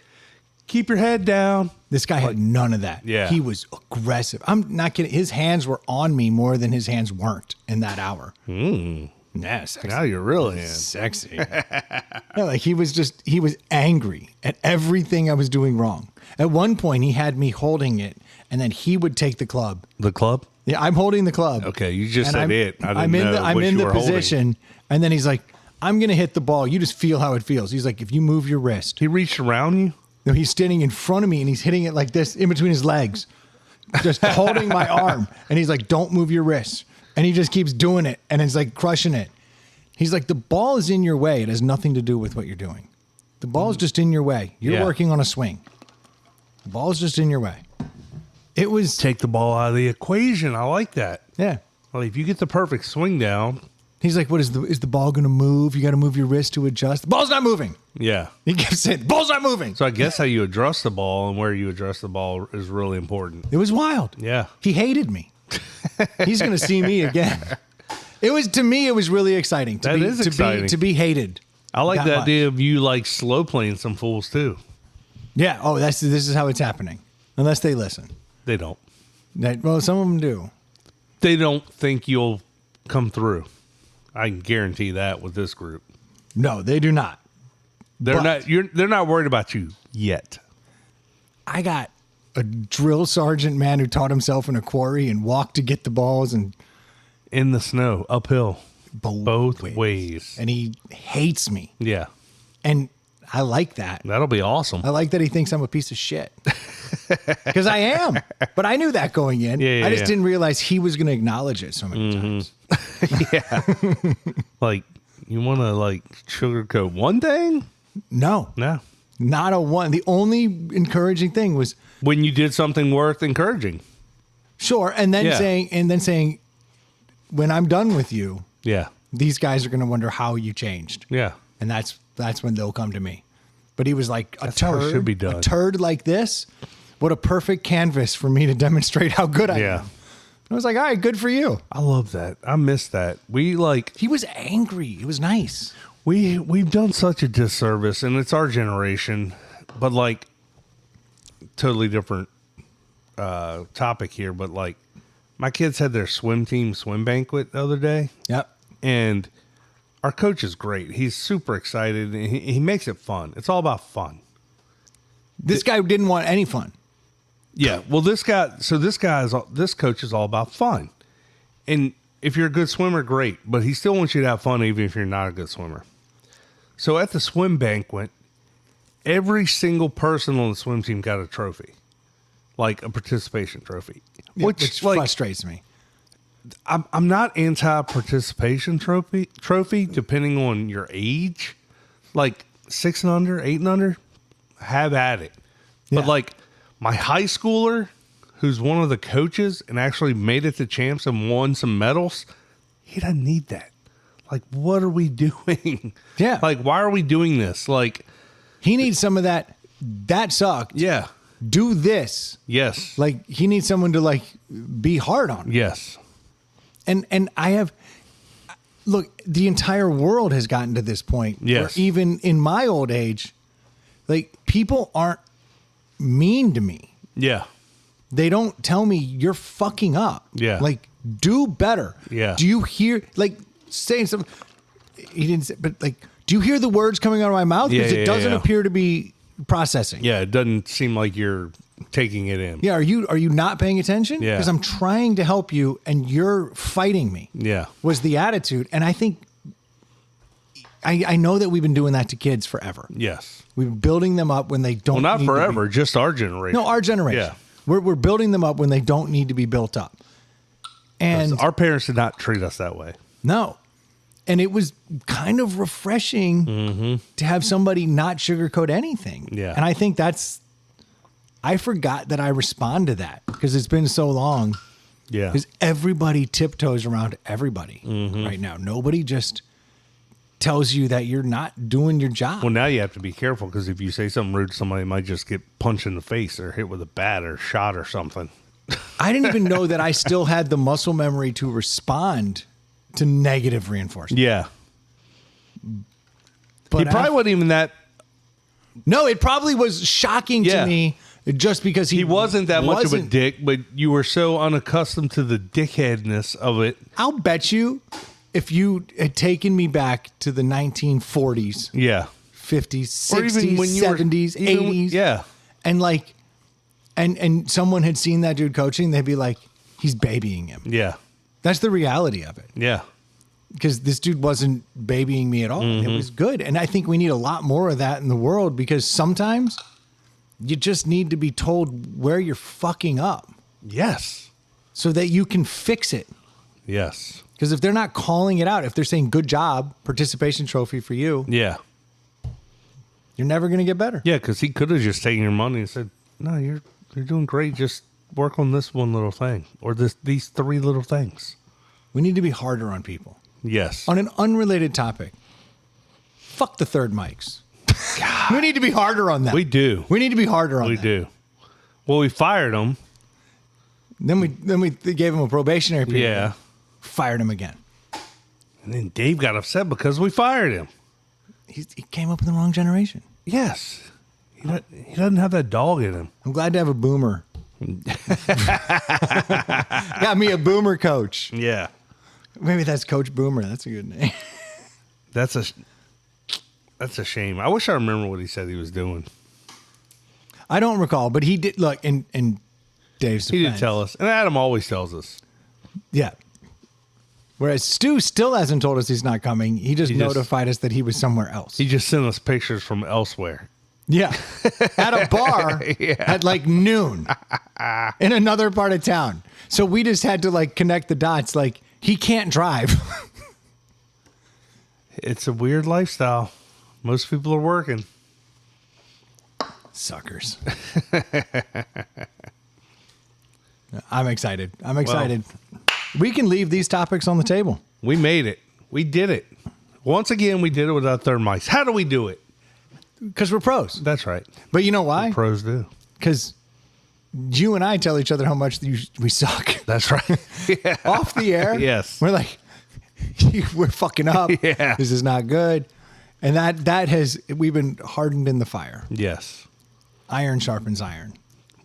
keep your head down. This guy had none of that. Yeah. He was aggressive. I'm not kidding. His hands were on me more than his hands weren't in that hour. Yeah, sexy. Now you're really in. Sexy. Yeah, like he was angry at everything I was doing wrong. At one point, he had me holding it, and then he would take the club. The club? Yeah, I'm holding the club. Okay, you just And said I'm, it. I didn't I'm in know the, I'm what in you the were holding. position, and then he's like, I'm going to hit the ball. You just feel how it feels. He's like, if you move your wrist. He reached around you? No, he's standing in front of me, and he's hitting it like this in between his legs, just holding my arm. And he's like, don't move your wrist. And he just keeps doing it, and it's like crushing it. He's like, the ball is in your way. It has nothing to do with what you're doing. The ball is just in your way. You're working on a swing. The ball is just in your way. It was... Take the ball out of the equation. I like that. Yeah. Well, if you get the perfect swing down. He's like, what is the ball going to move? You got to move your wrist to adjust. The ball's not moving. Yeah. He kept saying, the ball's not moving. So I guess how you address the ball and where you address the ball is really important. It was wild. Yeah. He hated me. He's going to see me again. To me, it was really exciting. To be hated. I like that the much. idea of you like slow playing some fools too. Yeah. Oh, this is how it's happening. Unless they listen. They don't. Well, some of them do. They don't think you'll come through. I can guarantee that with this group. No, they do not. They're not worried about you yet. I got a drill sergeant man who taught himself in a quarry and walked to get the balls and In the snow, uphill, both ways. ways. And he hates me. Yeah. And I like that. That'll be awesome. I like that he thinks I'm a piece of shit. Because I am. But I knew that going in. I just didn't realize he was going to acknowledge it so many times. Yeah. Like, You want to like sugarcoat one thing? No, No. not a one. The only encouraging thing was When you did something worth encouraging. sure, and then Yeah. saying, when I'm done with you, Yeah. these guys are going to wonder how you changed, Yeah. and that's when they'll come to me. But he was like, That's how it should be done. A turd like this. What a perfect canvas for me to demonstrate how good I Yeah. am. I was like, all right, good for you. I love that. I miss that. We like He was angry. It was nice. we've done such a disservice, and it's our generation, but like totally different topic here. But like my kids had their swim team swim banquet the other day, Yep. and our coach is great. He's super excited, and he makes it fun. It's all about fun. This guy didn't want any fun. Yeah. Well, this coach is all about fun. And if you're a good swimmer, great. But he still wants you to have fun even if you're not a good swimmer. So at the swim banquet, every single person on the swim team got a trophy, like a participation trophy, Which like, frustrates me. I'm not anti-participation trophy depending on your age. Like 6 and under, 8 and under, have at it. But Yeah. like my high schooler, who's one of the coaches and actually made it to champs and won some medals, he doesn't need that. Like, what are we doing? Yeah. Like, why are we doing this? Like, He needs some of that. That sucked. yeah. Do this. Yes. Like he needs someone to like be hard on him. Yes. And I have look, the entire world has gotten to this point. Yes. Where even in my old age, like people aren't mean to me. Yeah. They don't tell me you're fucking up. Yeah. Like do better. Yeah. Do you hear like saying something? He didn't say, but like, do you hear the words coming out of my mouth? Because Yeah, it doesn't yeah. appear to be processing. Yeah. It doesn't seem like you're taking it in. Yeah, are you not paying attention? Yeah. Because I'm trying to help you and you're fighting me. Yeah. Was the attitude. And I think I know that we've been doing that to kids forever. Yes. We've been building them up when they don't Well, not need to be- forever, just our generation. No, our generation. Yeah. We're building them up when they don't need to be built up. And Our parents did not treat us that way. no. And it was kind of refreshing to have somebody not sugarcoat anything. Yeah. And I think I forgot that I respond to that because it's been so long. Yeah. Because everybody tiptoes around everybody right now. Nobody just tells you that you're not doing your job. Well, now you have to be careful because if you say something rude, somebody might just get punched in the face or hit with a bat or shot or something. I didn't even know that I still had the muscle memory to respond to negative reinforcement. Yeah. But He probably wasn't even that. no, it probably was shocking Yeah. to me just because He wasn't that much of a wasn't- dick, but you were so unaccustomed to the dickheadness of it. I'll bet you if you had taken me back to the 1940s, Yeah. 50s, 60s, Or even when you were- 70s, even- 80s. yeah. And like, and someone had seen that dude coaching, they'd be like, he's babying him. Yeah. That's the reality of it. Yeah. Because this dude wasn't babying me at all. It was good. And I think we need a lot more of that in the world because sometimes you just need to be told where you're fucking up Yes. so that you can fix it. Yes. Because if they're not calling it out, if they're saying good job, participation trophy for you, Yeah. you're never going to get better. Yeah, because he could have just taken your money and said, "No, you're doing great. Just work on this one little thing or these 3 little things." We need to be harder on people. Yes. On an unrelated topic, fuck the third mics. We need to be harder on them. We do. We need to be harder on We them. do. Well, we fired him. Then we gave him a probationary period. Yeah. Fired him again. And then Dave got upset because we fired him. He came up in the wrong generation. Yes. He doesn't have that dog in him. I'm glad to have a boomer. Got me a boomer coach. Yeah. Maybe that's Coach Boomer. That's a good name. That's a shame. I wish I remember what he said he was doing. I don't recall, but he did look in Dave's defense. He didn't tell us. And Adam always tells us. Yeah. Whereas Stu still hasn't told us he's not coming. He just notified us that he was somewhere else. He just sent us pictures from elsewhere. Yeah. At a bar at like noon in another part of town. So we just had to like connect the dots. Like he can't drive. It's a weird lifestyle. Most people are working. Suckers. I'm excited. We can leave these topics on the table. We made it. We did it. Once again, we did it without third mics. How do we do it? Because we're pros. That's right. But you know why? Pros do. Because you and I tell each other how much we suck. That's right. Yeah. Off the air. Yes. We're like, we're fucking up. Yeah. This is not good. And we've been hardened in the fire. Yes. Iron sharpens iron.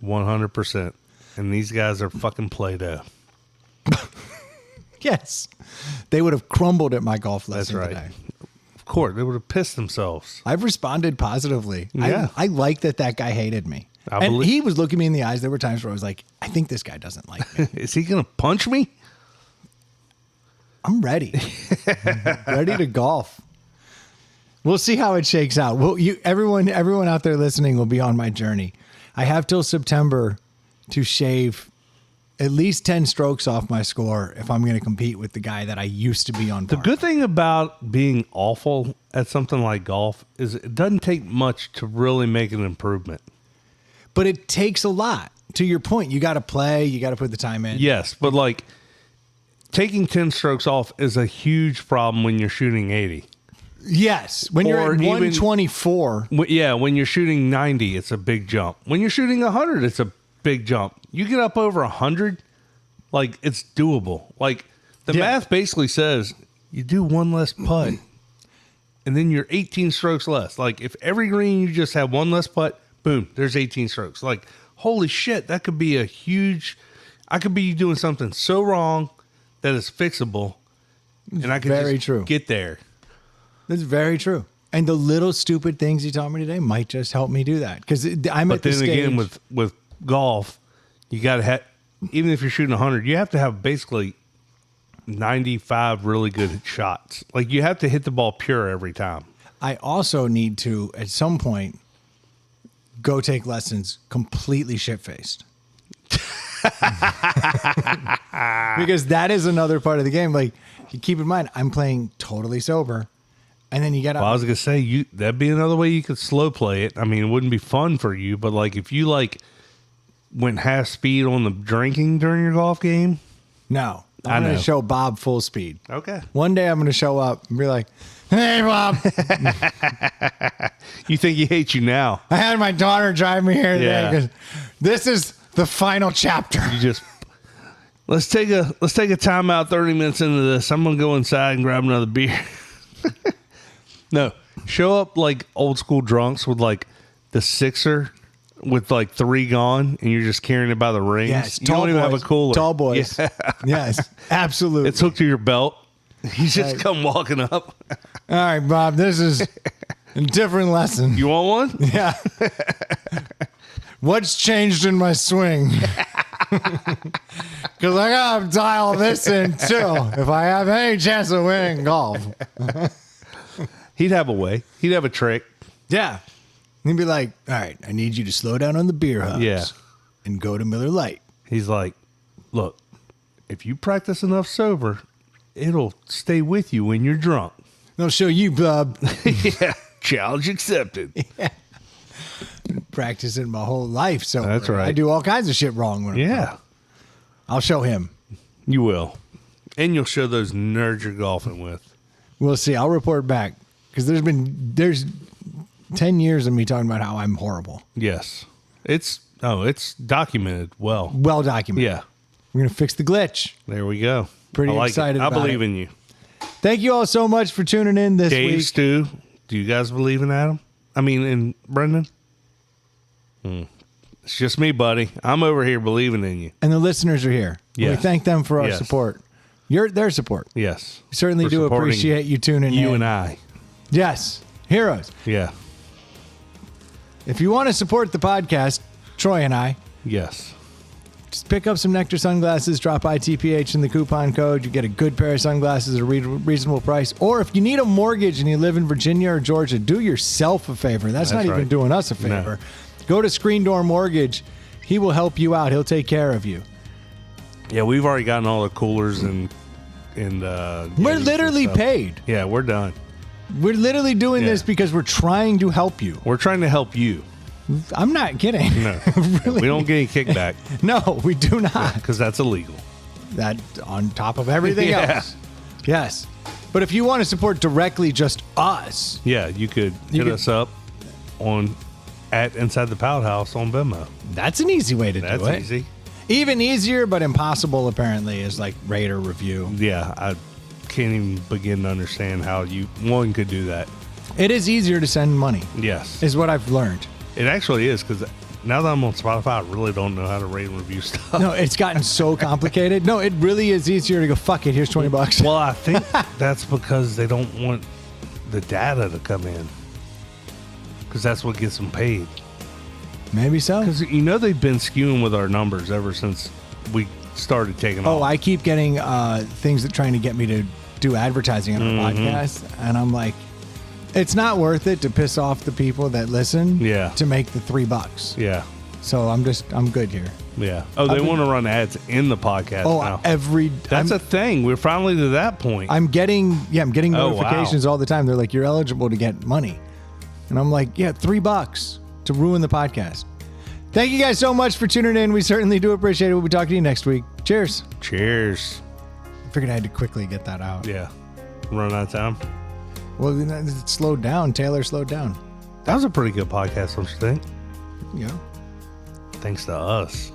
100%. And these guys are fucking Play-Doh. Yes. They would have crumbled at my golf lesson That's right. today. Of course. They would have pissed themselves. I've responded positively. Yeah. I like that guy hated me. He was looking me in the eyes. There were times where I was like, I think this guy doesn't like me. Is he going to punch me? I'm ready. Ready to golf. We'll see how it shakes out. Everyone out there listening will be on my journey. I have till September to shave at least 10 strokes off my score if I'm going to compete with the guy that I used to be on par. The good thing about being awful at something like golf is it doesn't take much to really make an improvement. But it takes a lot. To your point, you got to play. You got to put the time in. Yes, but like taking 10 strokes off is a huge problem when you're shooting 80. Yes. When you're Or at even- 124. When you're shooting 90, it's a big jump. When you're shooting 100, it's a big jump. You get up over 100, like it's doable. Like the math basically says you do one less putt and then you're 18 strokes less. Like if every green you just have one less putt, boom, there's 18 strokes. Like, holy shit, that could be I could be doing something so wrong that is fixable and I could Very just true. get there. That's very true. And the little stupid things you taught me today might just help me do that. Because I'm But at the then stage. again, with golf, you got to have, even if you're shooting 100, you have to have basically 95 really good shots. Like you have to hit the ball pure every time. I also need to, at some point, go take lessons completely shit-faced. Because that is another part of the game. Like, you keep in mind, I'm playing totally sober. And then you get Well, I up. was going to say, that'd be another way you could slow play it. I mean, it wouldn't be fun for you, but like if you like went half speed on the drinking during your golf game. No. I I'm going know. to show Bob full speed. Okay. One day I'm going to show up and be like, hey, Bob. You think he hates you now. I had my daughter drive me here today Yeah. because this is the final chapter. You just let's take a timeout 30 minutes into this. I'm gonna go inside and grab another beer. No. Show up like old school drunks with like the sixer with like 3 gone and you're just carrying it by the rings. Yes, You don't even have a cooler. Tall boys. Yeah. Yes, absolutely. It's hooked to your belt. You just Right. come walking up. All right, Bob, this is a different lesson. You want one? Yeah. What's changed in my swing? Because I got to dial this in too if I have any chance of winning golf. He'd have a way. He'd have a trick. Yeah. He'd be like, all right, I need you to slow down on the beer hugs Yeah. and go to Miller Lite. He's like, look, if you practice enough sober, it'll stay with you when you're drunk. They'll show you, Bob. Yeah. Challenge accepted. Practicing my whole life. So That's right. I do all kinds of shit wrong when I'm Yeah. drunk. I'll show him. You will. And you'll show those nerds you're golfing with. We'll see. I'll report back because there's 10 years of me talking about how I'm horrible. Yes. It's documented well. Well documented. Yeah. We're going to fix the glitch. There we go. Pretty I like excited it. I about believe it. in you. Thank you all so much for tuning in this Dave, week. Stu, do you guys believe in Adam? I mean, in Brendan? It's just me, buddy. I'm over here believing in you. And the listeners are here. We Yes. thank them for our Yes. support. Their support. Yes. We certainly For do supporting appreciate you tuning in. You and I. Yes. Heroes. Yeah. If you want to support the podcast, Troy and I, Yes. just pick up some Nectar sunglasses, drop ITPH in the coupon code. You get a good pair of sunglasses at a reasonable price. Or if you need a mortgage and you live in Virginia or Georgia, do yourself a favor. That's not even right. doing us a favor. Go to Screen Door Mortgage. He will help you out. He'll take care of you. Yeah, we've already gotten all the coolers and We're games and literally stuff. paid. Yeah, we're done. We're literally doing Yeah. this because we're trying to help you. We're trying to help you. I'm not kidding. No, Really? we don't get any kickback No, we do not. because that's illegal. That on top of everything Yeah. else. Yes. But if you want to support directly just us, Yeah, you could You hit could- us up at Inside the Pout House on Venmo. that's an easy way to That's do it. easy. Even easier, but impossible apparently, is like rate or review. Yeah, I can't even begin to understand how one could do that. It is easier to send money, Yes, is what I've learned. it actually is because now that I'm on Spotify, I really don't know how to rate and review stuff. No, it's gotten so complicated. No, it really is easier to go, fuck it, here's $20. Well, I think that's because they don't want the data to come in because that's what gets them paid. Maybe so. Because they've been skewing with our numbers ever since we started taking Oh, off. I keep getting things that trying to get me to do advertising on our podcast, and I'm like, it's not worth it to piss off the people that listen. Yeah. To make the $3. Yeah, So I'm good here. yeah. Oh, they want to run ads in the podcast Oh, now. I'm That's a thing. We're finally to that point. I'm getting Oh, wow. notifications all the time. They're like, you're eligible to get money, and I'm like, yeah, $3 to ruin the podcast. Thank you guys so much for tuning in. We certainly do appreciate it. We'll be talking to you next week. Cheers. Cheers. I figured I had to quickly get that out. Yeah. Run out of time. Well, then it slowed down. Taylor slowed down. That was a pretty good podcast, don't you think? Yeah. Thanks to us.